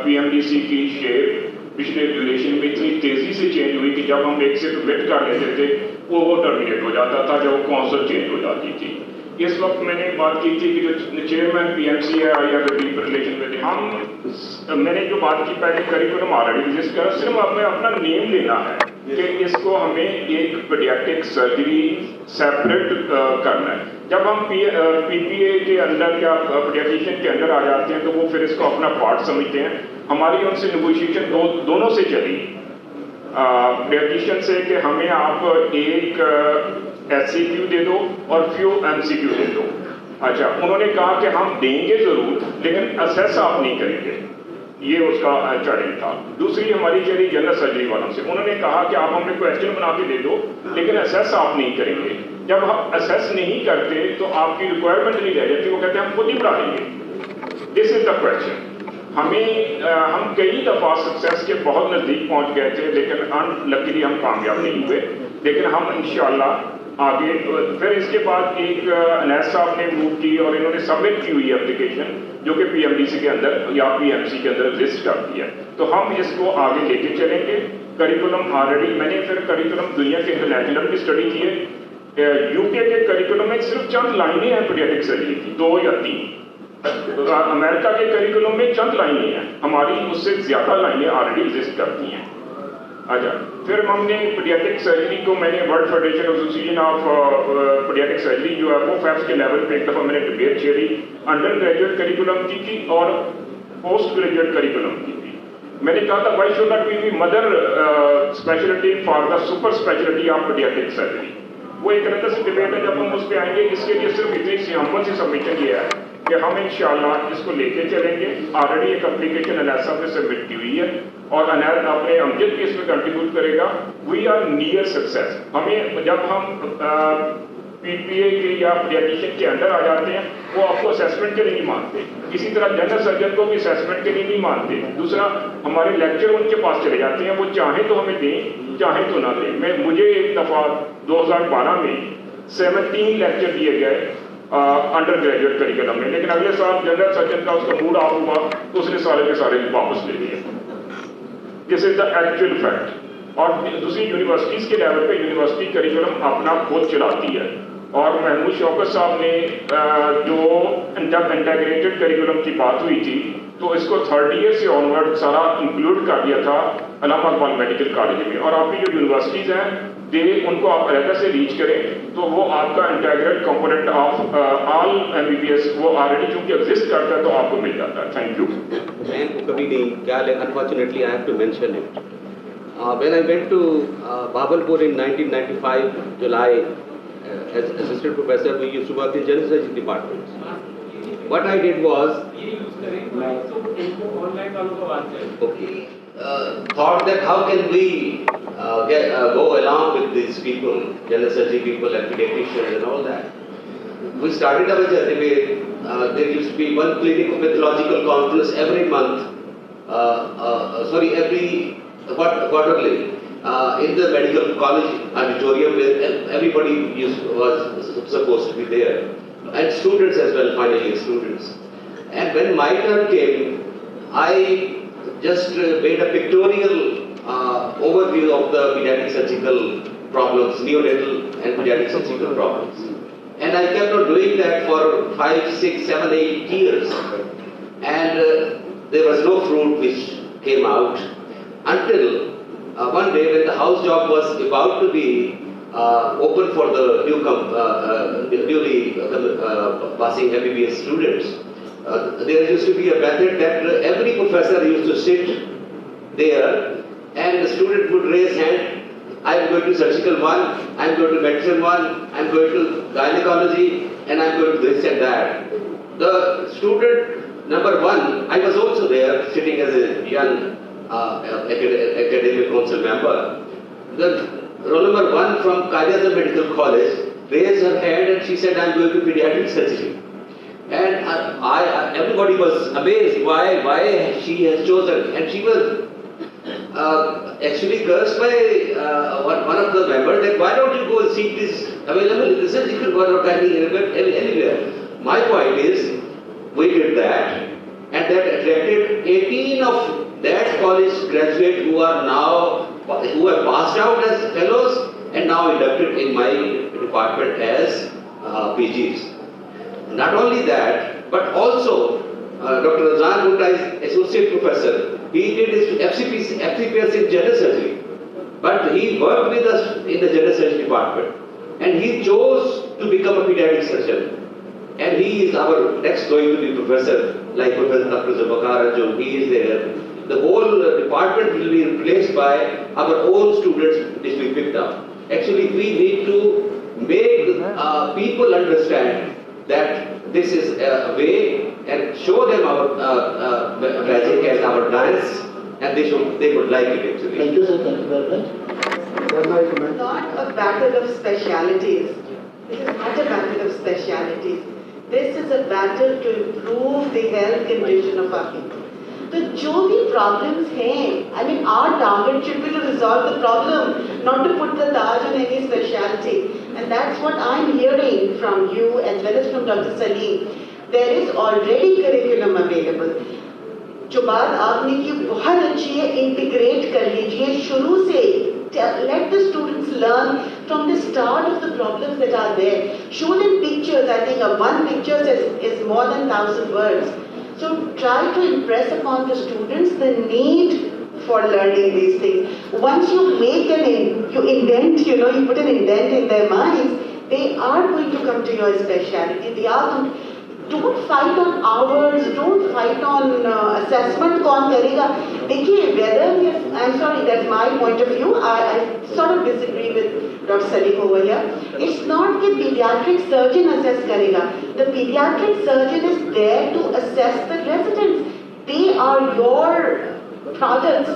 PMDC की शेप पिछले ड्यूरेशन में इतनी तेज़ी से चेंज हुई कि जब हम एक से वेट कर लेते थे वो टर्मिनेट हो जाता था जब काउंसिल चेंज हो जाती थी. इस वक्त मैंने बात की थी कि जो चेयरमैन PMC है या डीप रिलेशन में थे मैंने जो बात की पहले करिकुलम ऑलरेडी एग्जिस्ट कर सिर्फ हमें अपना नेम लेना है कि इसको हमें एक पीडियाट्रिक सर्जरी सेपरेट करना है. जब हम PPA के अंदर या पीडियाट्रिशियन के अंदर आ जाते हैं तो वो फिर इसको अपना पार्ट समझते हैं. हमारी उनसे नेगोशिएशन दोनों से चली. पीडियाट्रिशियन से कि हमें आप एक SCQ दे दो और फ्यू MCQ दे दो. अच्छा, उन्होंने कहा कि हम देंगे जरूर लेकिन असेस आप नहीं करेंगे. ये उसका चैलेंज था. दूसरी हमारी चली जनरल सर्जरी वालों से. उन्होंने कहा कि आप हमें क्वेश्चन बना के दे दो लेकिन असेस आप नहीं करेंगे. जब हम असेस नहीं करते तो आपकी रिक्वायरमेंट नहीं रह जाती, वो कहते हैं हम खुद ही पढ़ा लेंगे। This is the question. हम कई दफ़ा सक्सेस के बहुत नज़दीक पहुंच गए थे, लेकिन अनलकीली हम कामयाब नहीं हुए, लेकिन हम इंशाअल्लाह आगे। फिर इसके बाद एक अनैस साहब ने मूव की और इन्होंने सबमिट की हुई एप्लीकेशन जो कि PMDC के अंदर या PMC के अंदर लिस्ट करती है, तो हम इसको आगे लेके चलेंगे। करिकुलम ऑलरेडी मैंने फिर करिकुलम दुनिया के इंटरनेशनल की स्टडी की है। UK के करिकुलम में सिर्फ चंद लाइनें हैं पीडियाट्रिक सर्जरी की, 2 या 3। अमेरिका के करिकुलम में चंद लाइनें हैं, हमारी उससे ज़्यादा लाइनें ऑलरेडी एग्जिस्ट करती हैं। अच्छा, फिर हमने पीडियाट्रिक सर्जरी को मैंने world federation association of paediatric surgery जो है वो फैब्स के लेवल पे एक दफ़ा मैंने डिबेट छेड़ी, अंडर ग्रेजुएट करिकुलम की थी और पोस्ट ग्रेजुएट करिकुलम की थी। मैंने कहा था why should not be mother speciality for the super speciality of paediatric surgery. वो एक तरह से डिबेट है, जब हम उस पर आएंगे। इसके लिए सिर्फ इतनी सी हमल से सबमिशन ये है कि हम इंशाअल्लाह इसको लेके चलेंगे। ऑलरेडी एक एप्लीकेशन अनैसा में सबमिट की हुई है और अनैस अपने अमजद भी इसमें कंट्रीब्यूट करेगा। We are near success. हमें जब हम PPA के या पीडियाट्रिशियन के अंडर आ जाते हैं, वो आपको असेसमेंट के लिए नहीं मानते। इसी तरह जनरल सर्जन को भी असेसमेंट के लिए नहीं मानते। दूसरा, हमारे लेक्चर उनके पास चले जाते हैं, वो चाहे तो हमें दें, चाहे तो ना दें। मुझे एक दफ़ा 2012 में 17 लेक्चर दिए गए अंडर ग्रेजुएट करिकुलम में, लेकिन अगले साल जनरल सर्जन का उसका मूड ऑफ हुआ तो उसने सारे के सारे वापस ले लिए। This is the actual fact. और दूसरी यूनिवर्सिटीज़ के लेवल पे यूनिवर्सिटी करिकुलम अपना खुद चलाती है। और महमूद शौकत साहब ने जो इंटीग्रेटेड करिकुलम की बात हुई थी, तो इसको 3rd ईयर से ऑनवर्ड सारा इंक्लूड कर दिया था अल्लामा इकबाल मेडिकल कॉलेज में। और आपकी जो यूनिवर्सिटीज़ हैं उनको आप अलग से रीच करें तो वो आपका integrated component of all MBBS वो ऑलरेडी चूंकि एग्जिस्ट करता है तो आपको मिल जाता है। Thank you. मैं कभी नहीं क्या, unfortunately I have to mention it. When I went to Bahawalpur in 1995 July as assistant professor, we used to work in general surgery departments. What I did was okay, thought that how can we go along with these people, general surgery people and pediatricians and all that. We started our journey with there used to be one clinical pathological conference every month, every quarterly in the medical college auditorium where everybody was supposed to be there, and students as well, final year students. And when my turn came, I just made a pictorial overview of the pediatric surgical problems, neonatal and pediatric surgical problems. And I kept on doing that for 5, 6, 7, 8 years. And there was no fruit which came out until one day when the house job was about to be open for the newly passing MBBS students. There used to be a method that every professor used to sit there and the student would raise hand. I am going to surgical 1, I am going to medicine 1, I am going to gynecology, and I am going to this and that. The student number 1, I was also there sitting as a young academic council member. The roll number 1 from Qaida Medical College raised her hand and she said, I am going to pediatric surgery. And everybody was amazed why she has chosen. And she was actually cursed by one of the members that why don't you go and seek this available in the surgical world or anywhere. My point is, we did that and that attracted 18 of that college graduates who have passed out as fellows and now inducted in my department as PGs. Not only that, but also Dr. Razan Gupta is associate professor. He did his FCPS in general surgery, but he worked with us in the general surgery department, and he chose to become a pediatric surgeon. And he is our next going to be professor, like Professor Dr. Zulfikar Anjum. He is there. The whole department will be replaced by our own students, which we picked up. Actually, we need to make people understand that this is a way and show them our magic and our dance, and they would like it actually. Thank you, sir. Thank you very much. Not a battle of specialities, This is not a battle of specialities. This is a battle to improve the health condition of our people. So, जो भी problems हैं, I mean, our target should be to resolve the problem, not to put the Taj on any specialty. And that's what I'm hearing from you as well as from Dr. Salim. There is already curriculum available. जो बात आपने की बहुत अच्छी है, integrate कर लीजिए शुरू से. Let the students learn from the start of the problems that are there. Show them pictures. I think one picture is more than 1,000 words. So try to impress upon the students the need for learning these things. Once you make you indent, you put an indent in their minds, they are going to come to your specialty. Don't fight on hours, don't fight on assessment कौन करेगा. देखिए, I'm sorry, that's my point of view. I sort of disagree with Dr. Salim over here. It's not that pediatric surgeon assess करेगा. The pediatric surgeon is there to assess the residents. They are your products.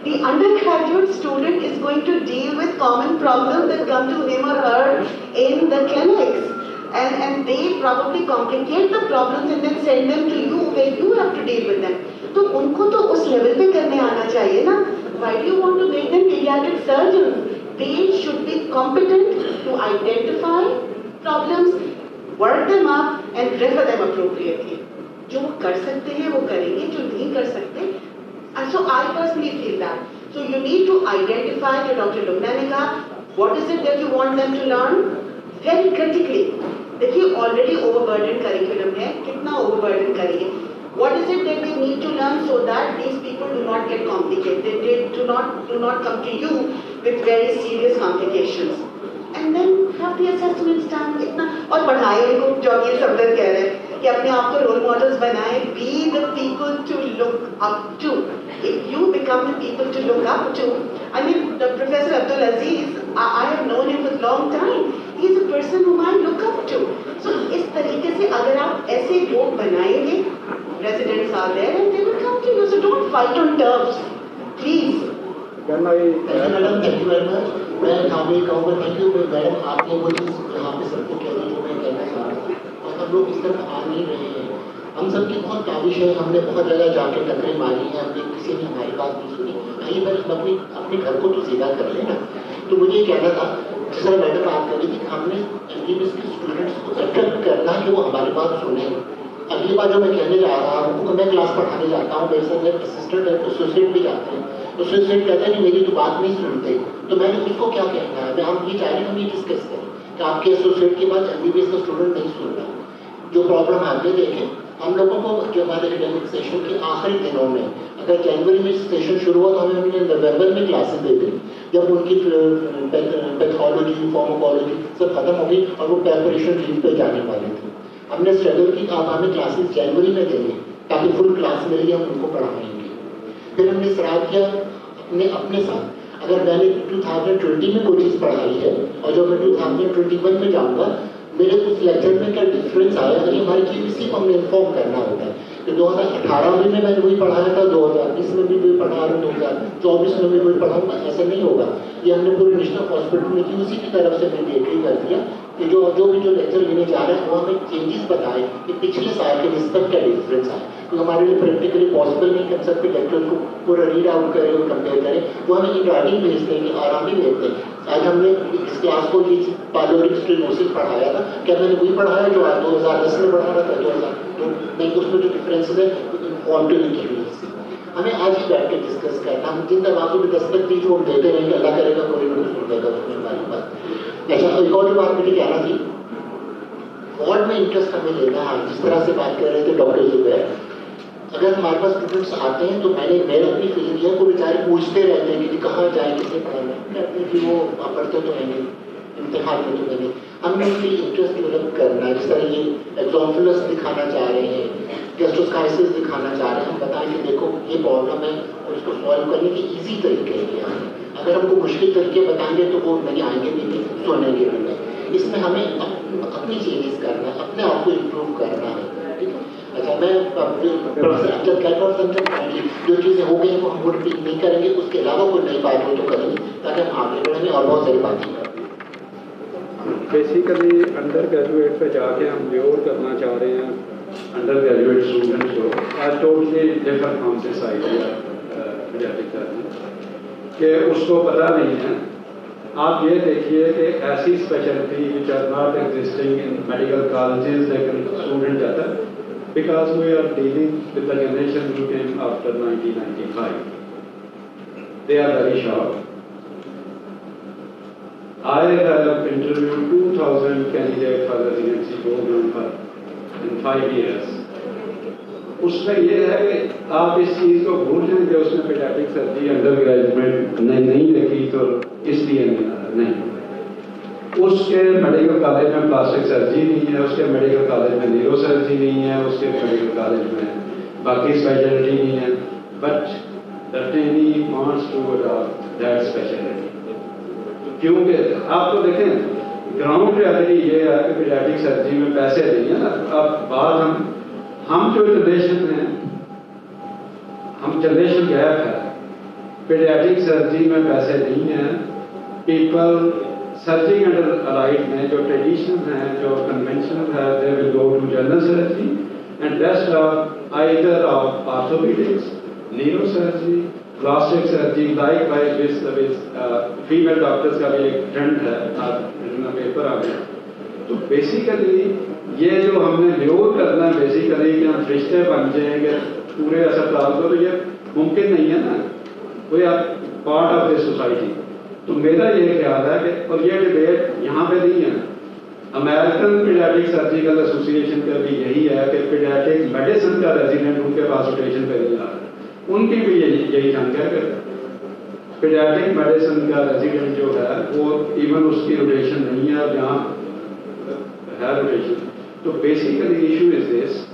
The undergraduate student is going to deal with common problems that come to him or her in the clinics. And they probably complicate the problems and then send them to you where you have to deal with them. तो उनको तो उस level पे करने आना चाहिए ना. Why do you want to make them pediatric surgeons? They should be competent to identify problems, work them up and refer them appropriately. जो वो कर सकते हैं वो करेंगे, जो नहीं कर सकते. And so I personally feel that. So you need to identify, जो Dr. Lugna ने कहा, what is it that you want them to learn? Very critically. देखिए, already overburdened curriculum है, कितना overburden करिए. What is it that they need to learn so that these people do not get complicated? They do not come to you with very serious complications. And then have the assessments done. इतना और पढ़ाए उनको, जो ये सफदर कह रहे हैं कि अपने आप को role models बनाए. Be the people to look up to. If you become the people to look up to, I mean, the Professor Abdul Aziz, I have known him for a long time. He is a person whom I look up to. So इस तरीके से अगर आप ऐसे लोग बनाएंगे, residents are there and they will come to you. So don't fight on terms, please. Madam, thank you very much. मैं यहाँ पे कहूँगा थैंक यू मैडम, आपने वो चीज़ यहाँ पे सबको कह दी जो मैं कहना चाह रहा था. और हम लोग इस तरफ आ नहीं रहे हैं. हम सबकी बहुत काविश है, हमने बहुत जगह जाके टक्करें मारी हैं, हमने किसी ने हमारी बात नहीं सुनी. आइए बस हम अपने घर को तो सीधा कर लेना. तो मुझे ये कहना था, जिस तरह मैडम बात कर रही थी, हमने एमबीबीएस के स्टूडेंट्स को अट्रैक्ट करना कि वो हमारी बात सुने. अगली बार जो मैं कहने जा रहा हूँ, मैं क्लास पढ़ाने जाता हूँ, मेरे साथ मेरे असिस्टेंट एसोसिएट भी जाते हैं. एसोसिएट कहते हैं कि मेरी तो बात नहीं सुनते. तो मैंने उसको क्या कहना है, हम ये चाह रहे हैं, हम ये डिस्कस करें कि आपके एसोसिएट के बाद एमबीबीएस का स्टूडेंट नहीं सुन रहा. जो प्रॉब्लम आगे देखें, हम लोगों को जो हमारे एकेडमिक सेशन के आखिरी दिनों में, अगर जनवरी में सेशन शुरू हुआ तो हमें उन्होंने नवंबर में क्लासेस दे दी, जब उनकी पैथोलॉजी फार्माकोलॉजी सब खत्म हो गई और वो प्रिपरेशन लीव पे जाने वाले थे. हमने स्ट्रगल की, आप हमें क्लासेस जनवरी में देंगे ताकि फुल क्लास मिलेगी, हम उनको पढ़ाएंगे. फिर हमने सराह किया अपने साथ, अगर मैंने 2020 में कोई चीज़ पढ़ाई है और जब मैं 2021 में जाऊँगा, मेरे उस लेक्चर में क्या डिफरेंस आया, ये हमारी QBC को हमने इन्फॉर्म करना होता है. कि 2018 में मैंने वही पढ़ाया था, 2020 में भी वही पढ़ा रहा हूँ, 2024 में भी वही पढ़ाऊँगा, ऐसा नहीं होगा. ये हमने पूरे नेशनल हॉस्पिटल में QBC की तरफ से मैंडेटरी कर दिया कि जो लेक्चर लेने जा रहे हैं वो हमें चेंजेस बताए कि पिछले साल के निस्बत क्या डिफरेंस आए. तो हमारे लिए प्रैक्टिकली पॉसिबल नहीं कर सकते लेक्चर को पूरा रीड आउट करें और कंपेयर करें. वो हमें इन राइटिंग भेज देंगे और हम भी भेजते हैं. आज हमने इस क्लास को ये पाइलोरिक स्टेनोसिस पढ़ाया था, क्या मैंने वही पढ़ाया जो 2010 में पढ़ा रहा था, 2002 नहीं, तो उसमें जो डिफरेंसेस है इन्फॉर्म टू की वजह से. हमें आज ही बैठ कर डिस्कस करना. हम जिन दरवाजों में दस्तक दी जो हम देते रहेंगे, अल्लाह करेगा कोई ना सुन देगा उसमें हमारी बात. अच्छा, एक और जो बात मुझे कहना थी, वार्ड में इंटरेस्ट हमें लेना है. जिस तरह से बात कर रहे थे डॉक्टर जुबैर, अगर हमारे पास स्टूडेंट्स आते हैं तो मैंने अपनी फीलिंग है, वो बेचारे पूछते रहते हैं कि कहाँ जाएँ, किससे पढ़ना, कहते हैं कि वो आप पढ़ते तो नहीं, इम्तिहान में तो नहीं. हमने उनके लिए इंटरेस्ट डेवलप करना है. जिस तरह ये एक्सोफिलस दिखाना चाह रहे हैं, गैस्ट्रोस्काइसिस दिखाना चाह रहे हैं, हम बताएं कि देखो ये प्रॉब्लम है और इसको सॉल्व करने के ईजी तरीके हैं. अगर हमको मुश्किल तरीके बताएंगे तो वो नहीं आएंगे भी नहीं, सुनेंगे भी नहीं. इसमें हमें अपनी चेंजेस करना है, अपने आप को इम्प्रूव करना है. ठीक है. अच्छा, मैं प्रोफेसर अफजल कहता हूँ समझें, जो चीज़ें हो गई वो हम रिपीट नहीं करेंगे, उसके अलावा कोई नई बात हो तो करेंगे ताकि हम आगे बढ़ेंगे और बहुत सारी बातें करेंगे. بیسیکلی انڈر گریجویٹ پہ جا کے ہم لیور کرنا چاہ رہے ہیں انڈر گریجویٹ اسٹوڈنٹس کو. آج totally differ from this idea pediatric کہ اس کو پتہ نہیں ہے. آپ یہ دیکھیے کہ ایسی speciality which are not existing in medical colleges لیکن اسٹوڈنٹ جاتا ہے because we are dealing with the generation who came after 1995. They are very sharp. I have interviewed 2,000 candidates for the residency program in 5 years. اس میں یہ ہے کہ آپ اس چیز کو بھول جائیں کہ اس میں پیڈیاٹرک سرجری انڈر گریجویٹ نہیں لکھی تو اس لیے نہیں. اس کے میڈیکل کالج میں پلاسٹک سرجری نہیں ہے, اس کے میڈیکل کالج میں نیورو سرجری نہیں ہے, اس کے میڈیکل کالج میں باقی اسپیشلٹی نہیں ہے, but the trainee wants to adopt that specialty. کیونکہ آپ تو دیکھیں گراؤنڈ ریالٹی یہ ہے کہ پیڈیاٹرک سرجری میں پیسے نہیں ہیں نا. اب بات ہم جو جنریشن ہیں, ہم جنریشن گیپ ہے, پیڈیاٹرک سرجری میں پیسے نہیں ہیں. پیپل سرجری انڈر الائٹ میں جو ٹریڈیشنل ہیں, جو کنونشنل ہے, they will go to general surgery and rest of either of orthopedics, neurosurgery, plastic surgery. Likewise with female doctors کا بھی ایک ٹرینڈ ہے, آپ پیپر آ گیا. تو بیسیکلی یہ جو ہم نے لیور کرنا ہے بیسیکلی کہ ہم فرشتے بن جائیں گے پورے اسپتال کو, تو یہ ممکن نہیں ہے نا. We are part of this society. تو میرا یہ خیال ہے کہ, اور یہ ڈبیٹ یہاں پہ نہیں ہے, امریکن پیڈیاٹرک سرجیکل ایسوسیشن کا بھی یہی ہے کہ پیڈیاٹرک میڈیسن کا ریزیڈنٹ ان کے پاس روٹیشن پہ نہیں آ رہا. ان کی بھی یہی جنگ ہے کہ پیڈیاٹرک میڈیسن کا ریزیڈنٹ جو ہے وہ ایون اس کی روٹیشن نہیں ہے, اور جہاں ہے روٹیشن. تو بیسیکلی ایشو از دس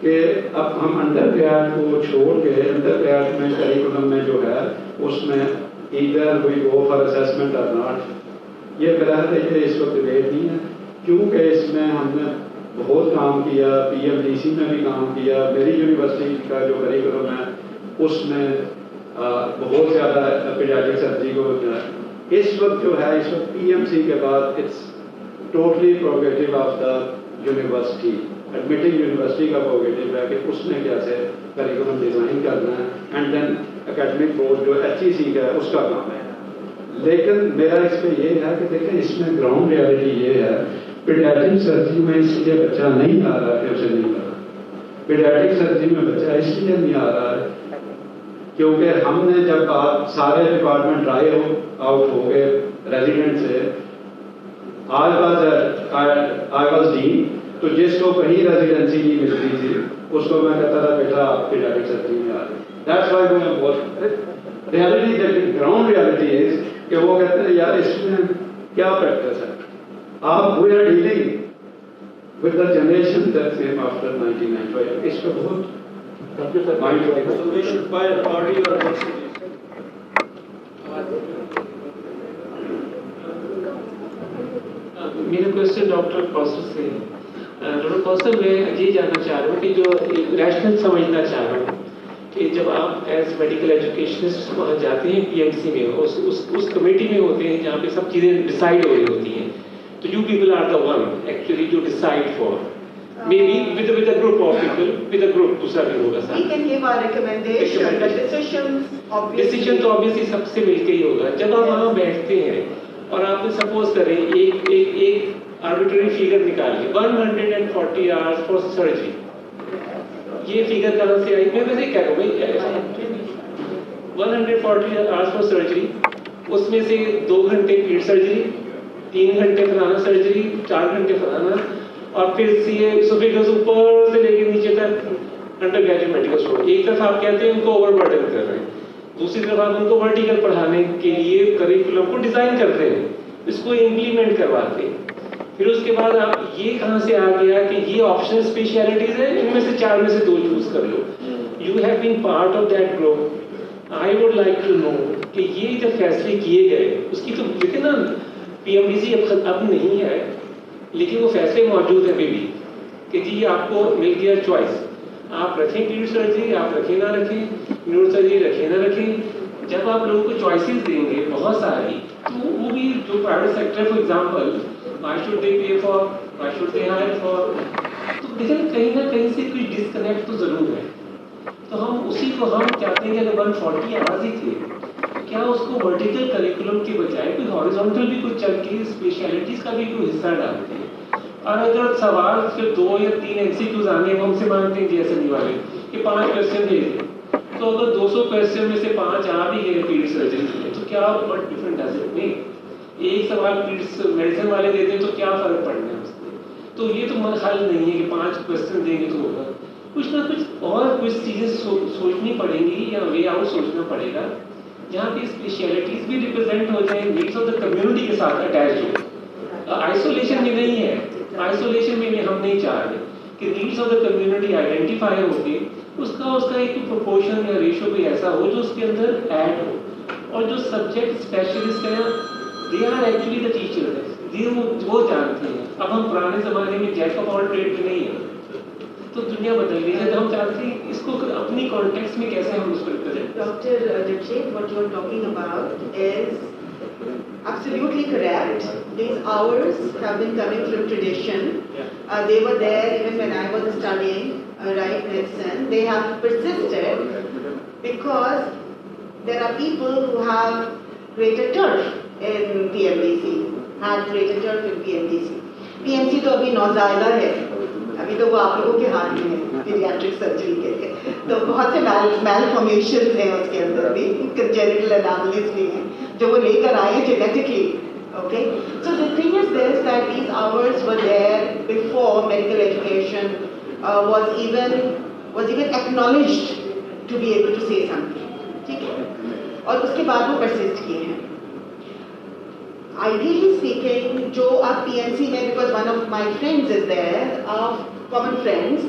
کہ اب ہم انڈر گریڈ کو چھوڑ کے انڈر گریڈ میں کریکولم میں جو ہے اس میں either we go for assessment or not. یہ بہرحال ہے اس وقت ڈیبیٹ نہیں ہے, کیونکہ اس میں ہم نے بہت کام کیا, PMDC میں بھی کام کیا. میری یونیورسٹی کا جو کریکولم ہے اس میں بہت زیادہ پیڈیاٹرک سرجری کو ہوتا ہے. اس وقت جو ہے اس وقت PMC کے بعد it's totally prerogative of the university. Admitting university کا پروگریٹو ہے کہ اس نے کیسے کریکولم ڈیزائن کرنا ہے, اینڈ دین اکیڈمک بورڈ جو HEC کا ہے اس کا کام ہے. لیکن میرا اس پہ یہ ہے کہ دیکھیں اس میں گراؤنڈ ریالٹی یہ ہے, پیڈیاٹرک سرجری میں اس لیے بچہ نہیں آ رہا کہ اسے نہیں پڑھا. پیڈیاٹرک سرجری میں بچہ اس لیے نہیں آ رہا ہے کیونکہ ہم نے جب آپ سارے ڈپارٹمنٹ ڈرائی آؤٹ ہو گئے ریزیڈنٹ سے, آئی واز ڈین, تو جس کو کہیں ریزیڈنسی نہیں ملتی تھی اس کو میں کہتا تھا بیٹا آپ پیڈیاٹرک سرجری میں آ رہے. That's why we are both reality, the ground reality is کہ وہ کہتے ہیں یار اس میں کیا پریکٹس ہے. آپ we are dealing with the generation that came after 1995. اس پہ بہت So we should buy a party or میرا کوشچن ڈاکٹر کوثر سے ہے. ڈاکٹر کوثر میں یہ جاننا چاہ رہا ہوں کہ جو ریشنل سمجھنا چاہ رہا ہوں کہ جب آپ ایز میڈیکل ایجوکیشنسٹ وہاں جاتے ہیں PMC میں, اس کمیٹی میں ہوتے ہیں جہاں پہ سب چیزیں ڈیسائیڈ ہو رہی ہوتی ہیں, تو you people are the one actually جو decide for may be with a group of people, with a group دوسرا بھی ہوگا sir. We can give our recommendation, but decision تو آبویسلی سب سے مل کے ہی ہوگا. جب آپ وہاں بیٹھتے ہیں اور آپ سپوز کریں ایک آربیٹری فگر نکالیے 140 hours فار سرجری, یہ فگر کہاں سے آئی؟ میں ویسے کہہ رہا ہوں بھائی 140 hours فار سرجری, اس میں سے 2 گھنٹے پیڈ سرجری, 3 گھنٹے فلانا سرجری, 4 گھنٹے فلانا, اور پھر سو فگرز اوپر سے لے کے نیچے تک انڈر گریجویٹ میڈیکل اسٹوڈنٹ. ایک طرف آپ کہتے ہیں ان کو اوور برڈن کر رہے ہیں, دوسری طرف آپ ان کو ورٹیکل پڑھانے کے لیے کریکولم کو ڈیزائن کرتے ہیں, اس کو امپلیمنٹ کرواتے ہیں. پھر اس کے بعد آپ یہ کہاں سے آ گیا کہ یہ آپشنل اسپیشلٹیز ہیں, ان میں سے 4 میں سے 2 چوز کر لو. You have been part of that group. I would like to know کہ یہ جو فیصلے کیے گئے اس کی تو لیکن نا PMDC اب نہیں ہے, لیکن وہ فیصلے موجود ہیں ابھی بھی کہ جی آپ کو مل گیا چوائس, آپ رکھیں پیڈ سرجری, آپ رکھیں نہ رکھیں, نیورو سرجری رکھیں نہ رکھیں. جب آپ لوگوں کو چوائسیز دیں گے بہت ساری, تو وہ بھی جو private sector for example why should they pay for, why should they hire for? तो लेकिन कहीं ना कहीं से कोई डिस्कनेक्ट तो जरूर है. तो हम उसी को हम चाहते हैं कि अगर 140 आवर्स ही थे, क्या उसको वर्टिकल करिकुलम के बजाय कोई हॉरिजॉन्टल भी कुछ चल के स्पेशलिटीज का भी कोई हिस्सा डालते हैं. और अगर सवाल सिर्फ 2 या 3 एमसीक्यूज आने हम हमसे मांगते हैं जीएसएमई वाले कि 5 क्वेश्चन भेज दें, तो अगर 200 क्वेश्चन में से 5 आ भी गए पीडी सर्जरी के, तो क्या what different does it make? एक सवाल पीडी मेडिसिन वाले देते हैं तो क्या फर्क पड़ना है उससे? तो ये तो हल नहीं है कि 5 क्वेश्चन देंगे तो होगा. कुछ ना कुछ और कुछ चीजें सोचनी पड़ेंगी या वे आउट सोचना पड़ेगा जहाँ पे स्पेशलिटीज भी रिप्रेजेंट हो जाए, नीड्स ऑफ द कम्युनिटी के साथ अटैच हो. आइसोलेशन में नहीं है, आइसोलेशन में हम नहीं चाह रहे कि needs of the community identify होके उसका एक प्रोपोर्शन या रेशियो भी ऐसा हो जो उसके अंदर ऐड हो. और जो सब्जेक्ट स्पेशलिस्ट हैं they are actually the teachers, वो जानते हैं. अब हम पुराने जमाने में जैक ऑफ ऑल ट्रेड में नहीं है, तो दुनिया बदल गई है. तो हम चाहते हैं इसको अपनी कॉन्टेक्स्ट में कैसे हम उसको represent. Dr. Dixit, what you are talking about is absolutely correct. These hours have been coming from tradition. They were there even when I was studying medicine. They have persisted because there are people who have created turf in PMDC, have created turf in PMDC. PMC तो अभी नौज़ायदा है, अभी तो वो आप लोगों के हाथ में है पीडियाट्रिक सर्जरी के लिए. तो बहुत से malformations हैं उसके अंदर भी, congenital anomalies भी हैं जो वो लेकर आए हैं genetically. Okay, so the thing is this, that these hours were there before medical education was even acknowledged to be able to say something. ठीक है, और उसके बाद वो persist किए हैं. Ideally speaking, जो आप PMC में, because one of my friends is there, common friends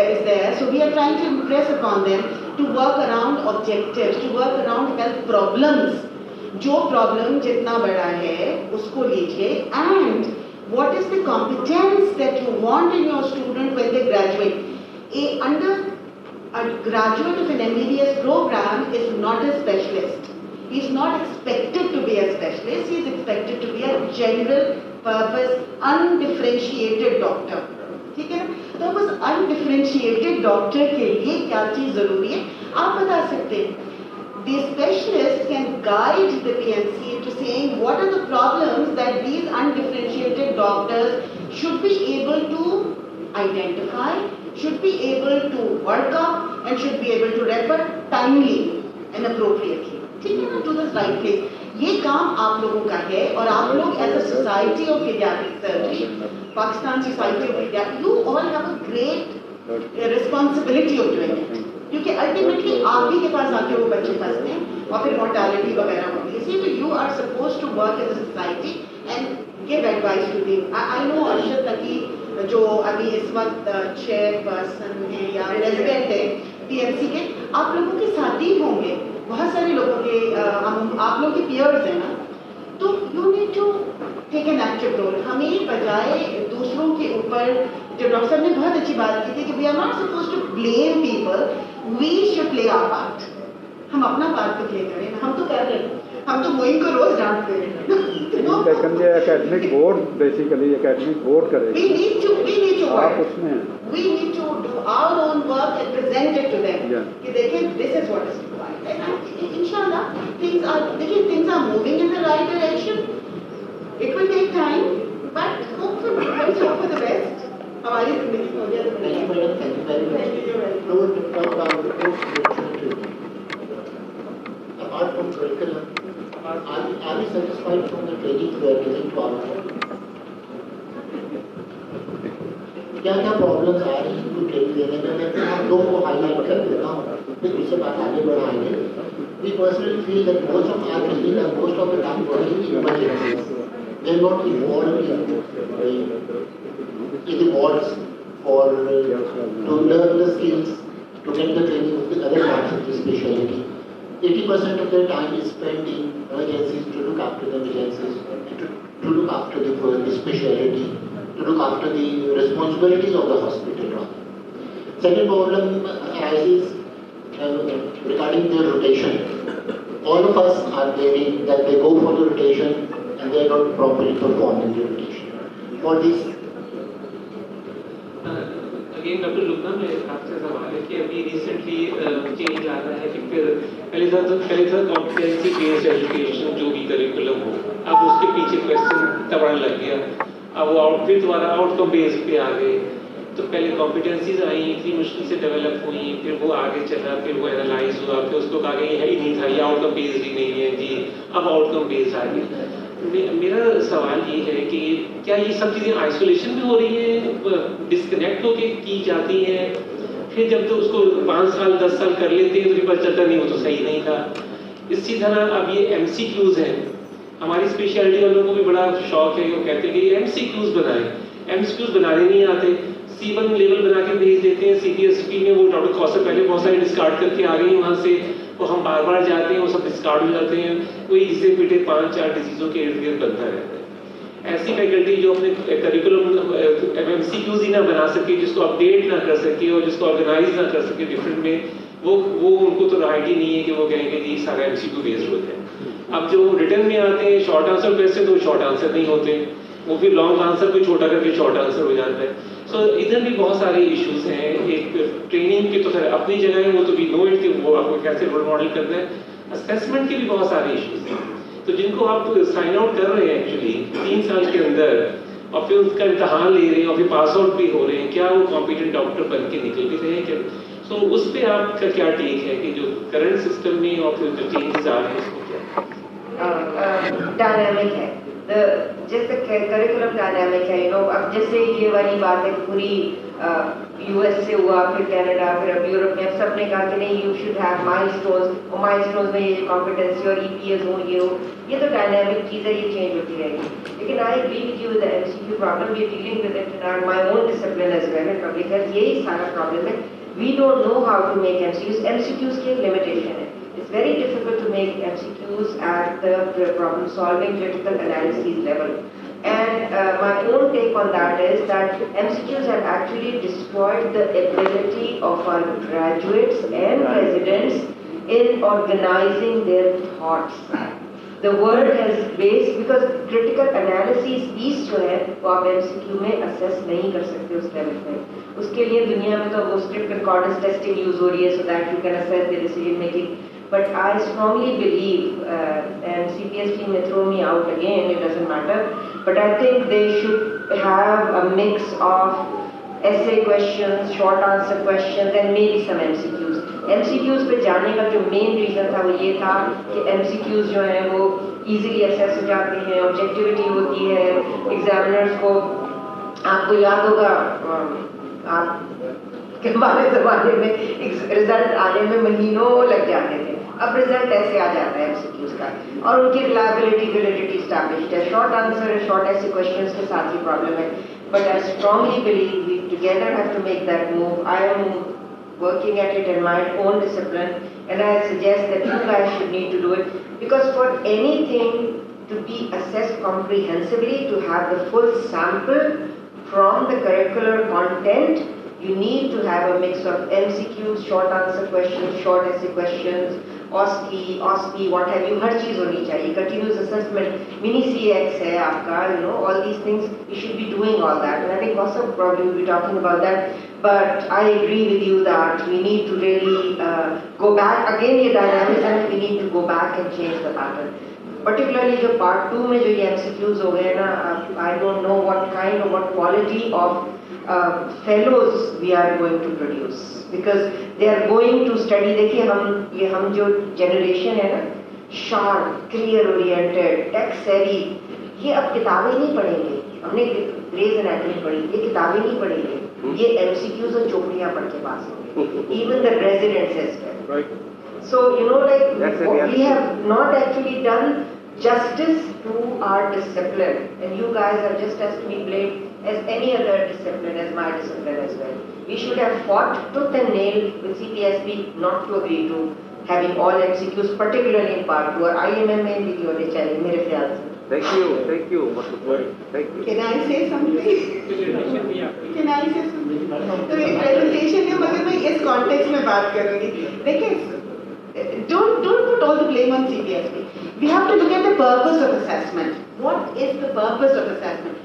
is there, so we are trying to impress upon them to work around objectives, to work around health problems. जो problem जितना बड़ा है उसको लीजिए, and what is the competence that you want in your student when they graduate. A graduate of an MBBS program is not a specialist. He is not expected to be a specialist. He is expected to be a general purpose, undifferentiated doctor. ठीक है ना? तो उस undifferentiated doctor के लिए क्या चीज जरूरी है आप बता सकते हैं. The specialist can guide the PMC into saying what are the problems that these undifferentiated doctors should be able to identify, should be able to work up, and should be able to refer timely and appropriately. ठीक है ना, to the right place. ये काम आप लोगों का है, और आप लोग as a society of pediatric surgery, Pakistan Society of Pediatrics, you all have a great responsibility of doing it. क्योंकि अल्टीमेटली आप ही के पास आके वो बच्चे फंसते हैं और फिर मोर्टालिटी वगैरह होती है. इसलिए you are suppose to work as a society and give advice to them. I know Arshad Taqi जो अभी इस वक्त चेयरपर्सन है या रेजिडेंट है PMC के, आप लोगों के साथी होंगे बहुत सारे लोगों के, आप लोग के पियर्स हैं ना, तो you need to take an active role. हमें बजाय दूसरों के ऊपर, जो डॉक्टर साहब ने बहुत अच्छी बात की थी कि we are not suppose to blame people, we should play our part. हम अपना पार्ट तो प्ले करें, हम तो कर रहे हैं, हम तो मोइन को रोज डांटते हैं. Academic board basically academic board करेगा. We need to आप work. उसमें हैं. We need to do our own work and present it to them. कि देखें this is what is required. And inshallah things are moving in the right direction. It will take time, but hopefully let's hope for the best. हमारी जिंदगी में हो जाए तो Thank you, madam. Thank you very much. To talk about the post-graduate, apart from curriculum, are we satisfied from the training we are giving to our students? क्या problems आ रही हैं training देने में? मैं हम दो को हाईलाइट कर देता हूँ, फिर उससे बात आगे बढ़ाएंगे. We personally feel that most of our training and most of the time working in emergencies. They are not involved in the wards for to learn the skills, to get the training of the other parts of the specialty. 80% of their time is spent in emergencies, to look after the emergencies, to look after the specialty, to look after the responsibilities of the hospital. Second problem arises regarding their rotation. All of us are blaming that they go for the rotation and they are not properly performing the rotation. for this? Again doctor लुकना में आपसे सवाल है कि अभी recently change आ रहा है कि फिर पहले था कॉम्पिटेंसी बेस्ड एजुकेशन जो भी करिकुलम हो, अब उसके पीछे क्वेश्चन दबाने लग गया, अब वो आउटफिट द्वारा आउटकम बेस्ड पे आ गए। तो पहले कॉम्पिटेंसीज आई, इतनी मुश्किल से डेवलप हुई, फिर वो आगे चला, फिर वो एनालाइज हुआ, फिर उसको कहा कि ये है ही नहीं था, ये आउटकम बेस्ड ही नहीं है जी, अब आउटकम बेस्ड आ गया। मेरा सवाल ये है कि क्या ये सब चीज़ें आइसोलेशन में हो रही हैं, डिस्कनेक्ट होके की जाती हैं, फिर जब तो उसको 5 साल 10 साल कर लेते हैं तो फिर पता चलता नहीं, वो तो सही नहीं था। इसी तरह अब ये MCQs हैं, हमारी स्पेशलिटी वालों को भी बड़ा शौक है, वो कहते हैं कि MCQs बनाएं, MCQs बनाने नहीं आते, C1 लेवल बना के भेज देते हैं, CPSP में वो डॉक्टर कौशल पहले बहुत सारे डिस्कार्ड करके आ गई हैं वहाँ से, वो हम बार बार जाते हैं, वो सब डिस्कार्ड हो जाते हैं, कोई इसे पिटे 5-4 डिजीज़ों के इर्द गिर्द बनता रहता है। ऐसी फैकल्टी जो अपने करिकुलम MCQs ही ना बना सके, जिसको अपडेट ना कर सके और जिसको ऑर्गेनाइज ना कर सके डिफरेंट में, वो उनको तो राइट ही नहीं है कि वो कहेंगे जी सारा MCQ बेस्ड होता है। अब जो रिटर्न में आते हैं शॉर्ट आंसर क्वेश्चन, तो शॉर्ट आंसर नहीं होते, वो फिर लॉन्ग आंसर को छोटा करके शॉर्ट आंसर हो जाता है। सो इधर भी बहुत सारे इश्यूज हैं। एक ट्रेनिंग के तो खैर अपनी जगह है, वो तो भी नो इट कि वो आपको कैसे रोल मॉडल करना है। असेसमेंट के भी बहुत सारे इश्यूज हैं, तो जिनको आप साइन आउट कर रहे हैं एक्चुअली 3 साल के अंदर, और फिर उसका इम्तहान ले रहे हैं और फिर पास आउट भी हो रहे हैं, क्या वो कॉम्पिटेंट डॉक्टर बन के निकल भी रहे हैं क्या? सो उस पर आपका क्या टेक है कि जो करंट सिस्टम में और फिर जो चेंजेस आ रहे हैं उसको क्या? डायनामिक है, जैसे करिकुलम डायनामिक है, अब जैसे ये वाली बात है पूरी US से हुआ, फिर कनाडा, फिर अब यूरोप में, सब ने कहा कि नहीं यू शुड हैव माइलस्टोन्स में ये कॉम्पिटेंसी और EPS हो, ये तो डायनामिक चीज़ है, ये चेंज होती रहेगी। लेकिन I agree with you, the MCQ problem we are dealing with it in my own discipline as well, in public health यही सारा प्रॉब्लम है। We don't know how to make MCQs की एक लिमिटेशन है। It's very difficult to make MCQs at the problem solving critical analysis level. And my own take on that is that MCQs have actually destroyed the ability of our graduates and residents in organizing their thoughts. The world has based, because critical analysis piece जो है वो आप MCQ में assess नहीं कर सकते उस level पे। उसके लिए दुनिया में तो वो strict concordance testing use हो रही है so that you can assess the decision making. But I strongly believe, and CPSP may throw me out again, it doesn't matter, but I think they should have a mix of essay questions, short answer questions, and maybe some MCQs. MCQs पे जाने का जो main reason था वो ये था कि MCQs जो हैं वो easily assess हो जाते हैं, objectivity होती है, examiners को, आपको याद होगा, आप के हमारे ज़माने में रिजल्ट आने में महीनों लग जाते थे, अब रिजल्ट ऐसे आ जाता है MCQs का, और उनकी रिलायबिलिटी वैलिडिटी एस्टैब्लिश्ड है। शॉर्ट आंसर है, शॉर्ट ऐसे क्वेश्चंस के साथ ही प्रॉब्लम है, but I strongly believe we together have to make that move. I am working at it in my own discipline, and I suggest that you guys should need to do it, because for anything to be assessed comprehensively, to have the full sample from the curricular content, you need to have a mix of MCQs, short answer questions, short essay questions, OSCE, what have you, हर चीज़ होनी चाहिए, continuous assessment, mini CX है आपका, all these things, you should be doing all that, and I think also probably we'll be talking about that, but I agree with you that we need to really go back, again ये dynamism, we need to go back and change the pattern. Particularly जो part 2 में जो ये MCQs हो गए ना, I don't know what quality of fellows we are going to produce, because they are going to study. देखिए हम जो generation है ना, sharp, clear oriented, tech savvy, ये अब किताबें नहीं पढ़ेंगे, हमने Grey's Anatomy पढ़ी, ये किताबें नहीं पढ़ेंगे, ये MCQs और चोपड़ियाँ पढ़ के पास होंगे, even the residents as well. Right. So we have not actually done justice to our discipline, and you guys are just as to be blamed as any other discipline, as my discipline as well. We should have fought tooth and nail with CPSP not to agree to having all MCQs, particularly in part 2, और IMM में भी होने चाहिए मेरे ख्याल से। Thank you, thank you. Can I say something? Can I say something? तो ये presentation है, मगर मैं इस context में बात करूँगी। देखिए, don't put all the blame on CPSP. We have to look at the purpose of assessment. What is the purpose of assessment?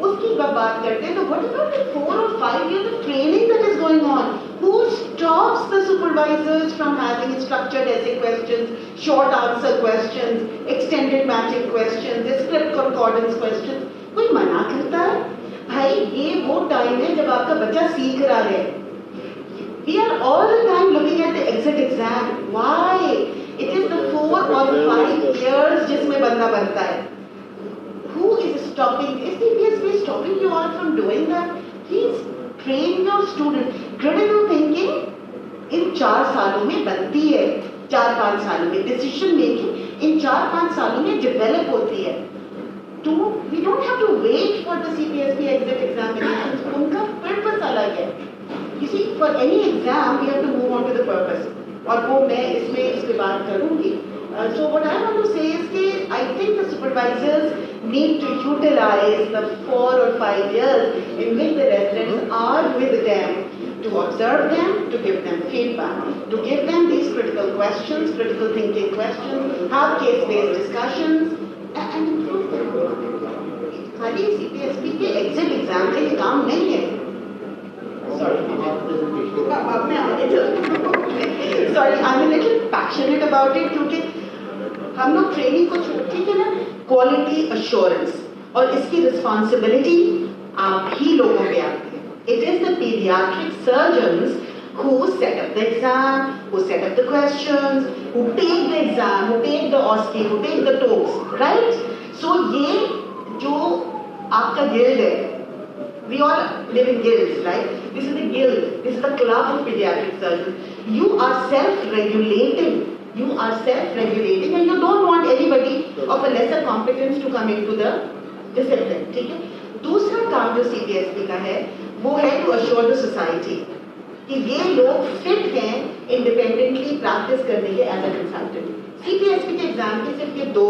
उसकी बात करते हैं तो what about the 4 or 5 years of training that is going on? Who stops the supervisors from having structured essay questions, short answer questions, extended matching questions, script concordance questions? कोई मना करता है? भाई ये वो टाइम है जब आपका बच्चा सीख रहा है. We are all the time looking at the exit exam. Why? It is the 4 or 5 years जिसमें बंदा बनता है. Who is stopping? Is the CPSP stopping you all from doing that? Please train your student. Critical thinking इन 4 सालों में बनती है. 4-5 सालों में decision making इन 4-5 सालों में develop होती है. We don't have to wait for the CPSP exit examinations. उनका purpose अलग है. You see, for any exam we have to move on to the purpose. और वो मैं इसमें इस पे बात करूँगी. So what I want to say is that I think the supervisors need to utilize the 4 or 5 years in which the residents are with them to observe them, to give them feedback, to give them these critical questions, critical thinking questions, have case-based discussions, and improve them. खाली CPSP के exit exam के लिए काम नहीं है. Sorry, I'm a little passionate about it क्योंकि हम लोग ट्रेनिंग को छोड़ते हैं ना, क्वालिटी अश्योरेंस और इसकी रिस्पॉन्सिबिलिटी आप ही लोगों पे आती है. It is the pediatric surgeons who set up the exam, who set up the questions, who take the exam, who take the OSCE, who take the TOEFL, right? So ये जो आपका guild है, we all live in guilds, right? This is the guild, this is the club of pediatric surgeons. You are self-regulating. You are self-regulating and you don't want anybody of a lesser competence to come into the discipline. ठीक है? दूसरा काम जो CPSP का है, वो है to assure the society कि ये लोग fit हैं independently practice करने के as a consultant. CPSP के एग्जाम के सिर्फ ये 2.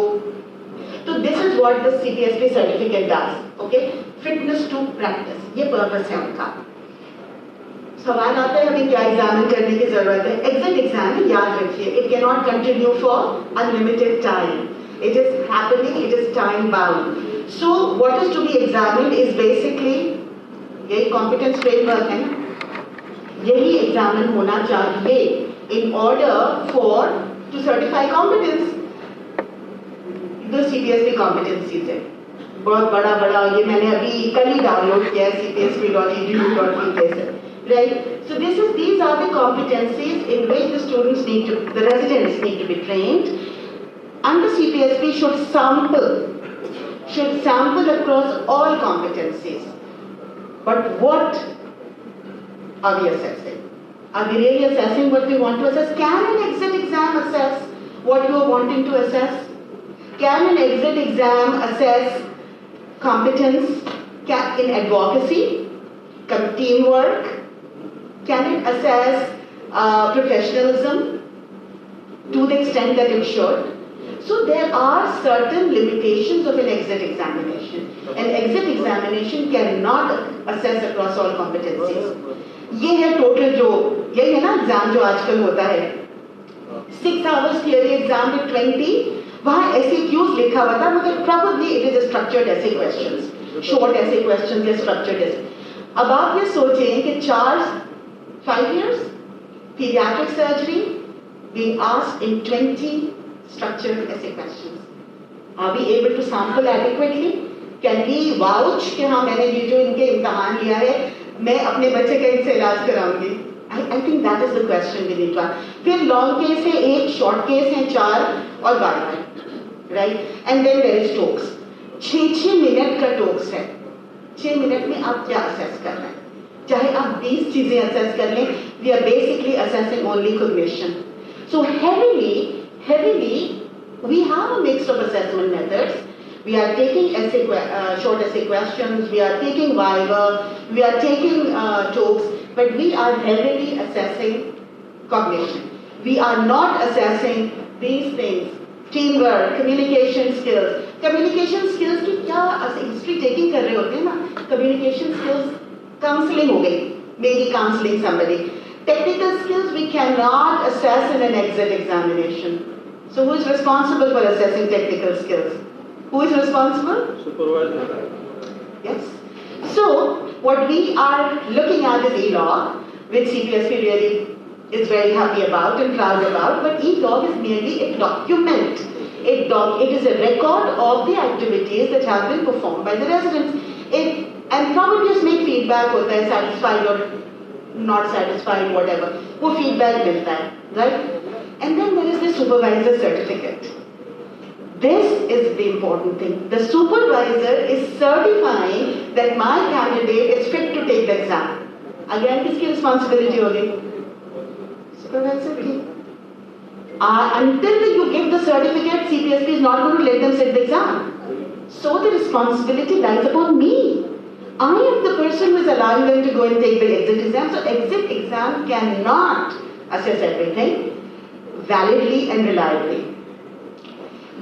तो this is what the CPSP certificate does. Okay? Fitness to practice. ये purpose है उनका. सवाल आता है हमें क्या एग्जामिन करने की जरूरत है. एग्जिट एग्जाम याद रखिए, it can not continue for unlimited time. It is happening, it is time bound. So what is to be examined is basically यही कॉम्पिटेंस फ्रेमवर्क है ना, यही एग्जामिन होना चाहिए in order for to certify competence. The CPSP competencies है बहुत बड़ा ये मैंने अभी कल ही डाउनलोड किया है cpsp.edu.in से. Right. So these are the competencies in which the students the residents need to be trained. And the CPSP should sample across all competencies. But what are we assessing? Are we really assessing what we want to assess? Can an exit exam assess what you are wanting to assess? Can an exit exam assess competence in advocacy, teamwork? Can it assess professionalism to the extent that it should? So there are certain limitations of an exit examination. An exit examination cannot assess across all competencies. ये है total जो यही है ना exam जो आजकल होता है 6 hours theory exam में 20 वहाँ SAQs लिखा हुआ था मगर probably it is a structured essay questions, short essay questions या structured essay. अब आप ये सोचें कि 5 years, pediatric surgery, being asked in 20 structured essay questions. Are we able to sample adequately? Can we vouch कि हाँ मैंने ये जो इनके इम्तिहान लिया है, मैं अपने बच्चे का इनसे इलाज कराऊंगी? I think that is the question we need to ask. फिर long case है 1, short case है 4 और guideline, right? And then there is talks. 6 minute का talks है. 6 मिनट में आप क्या assess कर रहे हैं? चाहे आप 20 चीजें assess कर लें, we are basically assessing only cognition. So heavily, we have a mix of assessment methods. We are taking short essay questions, we are taking Viva, we are taking talks, but we are heavily assessing cognition. We are not assessing these things, teamwork, communication skills. Communication skills की क्या history taking कर रहे होते हैं ना? Communication skills counseling हो गई, maybe counseling somebody. Technical skills we cannot assess in an exit examination. So who is responsible for assessing technical skills? Who is responsible? Supervisor. Yes. So, what we are looking at is e-log, which CPSP really is very happy about and proud about, but e-log is merely a document. It is a record of the activities that have been performed by the residents. And probably just make feedback hota hai, satisfied or not satisfied, whatever. वो feedback मिलता है, right? And then there is the supervisor certificate. This is the important thing. The supervisor is certifying that my candidate is fit to take the exam. Again, किसकी responsibility होगी? Supervisor की. Until you give the certificate, CPSP is not going to let them sit the exam. So the responsibility lies upon me. I am the person who is allowing them to go and take the exit exam. So exit exam cannot assess everything validly and reliably.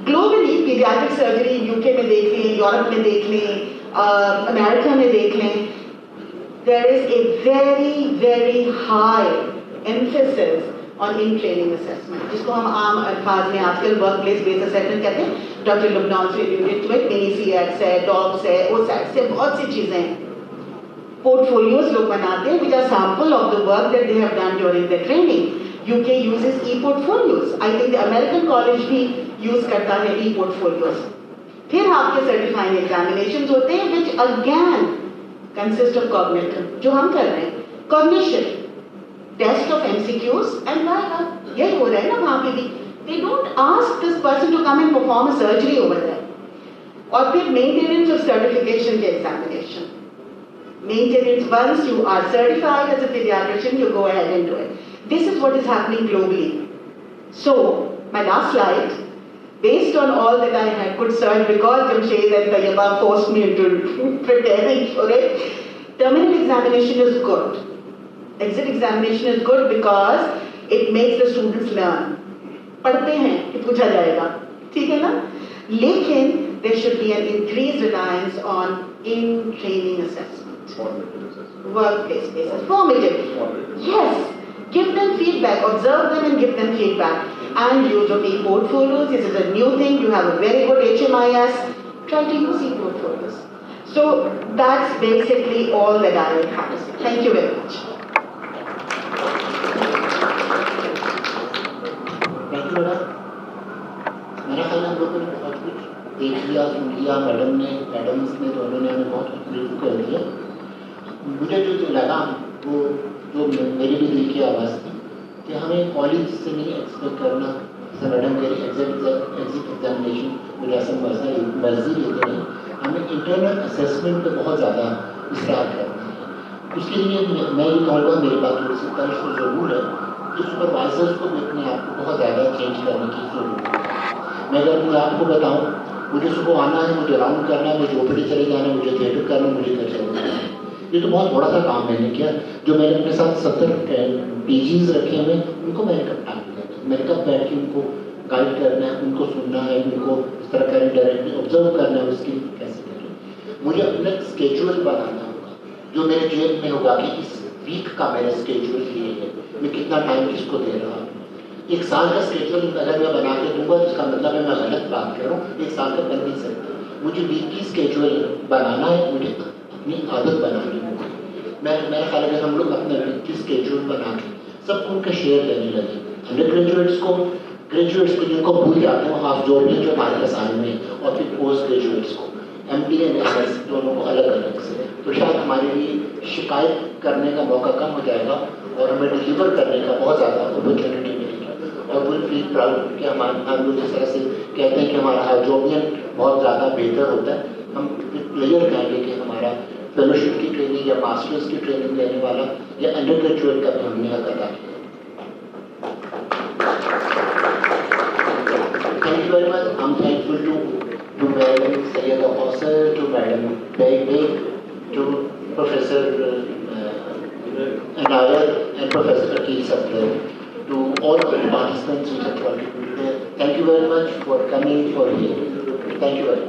Globally, pediatric surgery UK में देख लें, Europe में देख लें, America में देख लें, there is a very, very high emphasis on in-training assessment, जिसको हम आम अल्फाज में आजकल workplace based assessment कहते हैं. Dr. Lubnan से alluded to it, mini-CX है, DOGS है, OSAT से बहुत सी चीजें हैं. Portfolios लोग बनाते हैं, which are sample of the work that they have done during their training. UK uses e-portfolios. I think the American college भी use करता है e-portfolios. फिर आपके certifying examinations होते हैं, which again consist of cognitive, जो हम कर रहे हैं. Cognition, test of MCQs and Viva. यही हो रहा है ना वहाँ पे भी. They don't ask this person to come and perform a surgery over there. और फिर maintenance of certification के examination. Maintenance, once you are certified as a pediatrician, you go ahead and do it. This is what is happening globally. So, my last slide, based on all that I could search, because Jamshed and Tayyaba forced me into preparing for it, terminal examination is good. Exit examination is good because it makes the students learn. पढ़ते हैं कि पूछा जाएगा, ठीक है ना? लेकिन there should be an increased reliance on in-training assessment. Workplace basis, formative. Yes, give them feedback, observe them and give them feedback. And use of e-portfolios, this is a new thing, you have a very good HMIS, try to use e-portfolios. So that's basically all that I would have to say. Thank you very much. Thank you, madam. मेरा ख्याल हम लोगों ने बहुत कुछ देख लिया, सुन लिया. मैडम्स ने दोनों ने हमें बहुत कुछ ब्रीफ कर दिया. मुझे जो लगा वो जो मेरी भी दिल की आवाज़ थी कि हमें कॉलेज से नहीं एक्सपेक्ट करना, जैसे मैडम कह रही एग्जिट एग्जामिनेशन में जैसे मर्जी लेते हैं, हमें इंटरनल असेसमेंट पे बहुत ज़्यादा विस्तार करना है. उसके लिए मैं ये कहूँगा, मेरी बात थोड़ी सी तर्ज तो ज़रूर है कि सुपरवाइजर्स को भी अपने आप को बहुत ज़्यादा चेंज करने की ज़रूरत है. मैं अगर अपने आप को बताऊँ, मुझे सुबह आना है, मुझे राउंड करना है, मुझे ओपीडी चले जाना है, मुझे थिएटर करना है, मुझे घर चले जाना है. ये तो बहुत बड़ा सा काम मैंने किया. जो मैंने अपने साथ 70 PGs रखे हुए, उनको मैंने कब टाइम दिया, मैंने कब बैठ के उनको गाइड करना है, उनको सुनना है, उनको इस तरह करें, डायरेक्टली ऑब्जर्व करना है, उसकी कैसे करें. मुझे अपना स्केड्यूल बनाना होगा जो मेरे जेब में होगा कि इस वीक का मेरा स्केड्यूल ये है, मैं कितना टाइम किसको दे रहा हूँ. एक साल का स्केड्यूल अगर मैं बना के दूंगा तो इसका मतलब है मैं गलत बात कर रहा हूँ. एक साल का बन नहीं सकता. मुझे वीकली स्केड्यूल बनाना है, मुझे अपनी आदत बनानी होगी. मेरा ख्याल है कि हम लोग अपना वीकली स्केड्यूल बना के सबको उनका शेयर लेने लगे. अंडर ग्रेजुएट्स को जिनको भूल जाते हैं, हाफ जोड़ लें जो हमारे पास आए में, और फिर पोस्ट ग्रेजुएट्स को MD एंड MS दोनों को अलग अलग से. तो शायद हमारे लिए शिकायत करने का मौका कम हो जाएगा और हमें डिलीवर करने का बहुत ज़्यादा अपॉर्चुनिटी मिलेगी. और विल फील प्राउड कि हम लोग जिस तरह से कहते हैं कि हमारा हार्जोबियन बहुत ज़्यादा बेहतर होता है, हम क्लियर कहेंगे कि हमारा फेलोशिप की ट्रेनिंग या मास्टर्स की ट्रेनिंग लेने वाला या अंडर ग्रेजुएट का भी हमने हक अदा किया. Thank you very much. I'm thankful to Madam Sayyeda Hosser, to Madam Beg, to Professor Anayat and Professor Akil Sabdar, to all of the participants who have contributed. Thank you very much for coming for here. Thank you very much.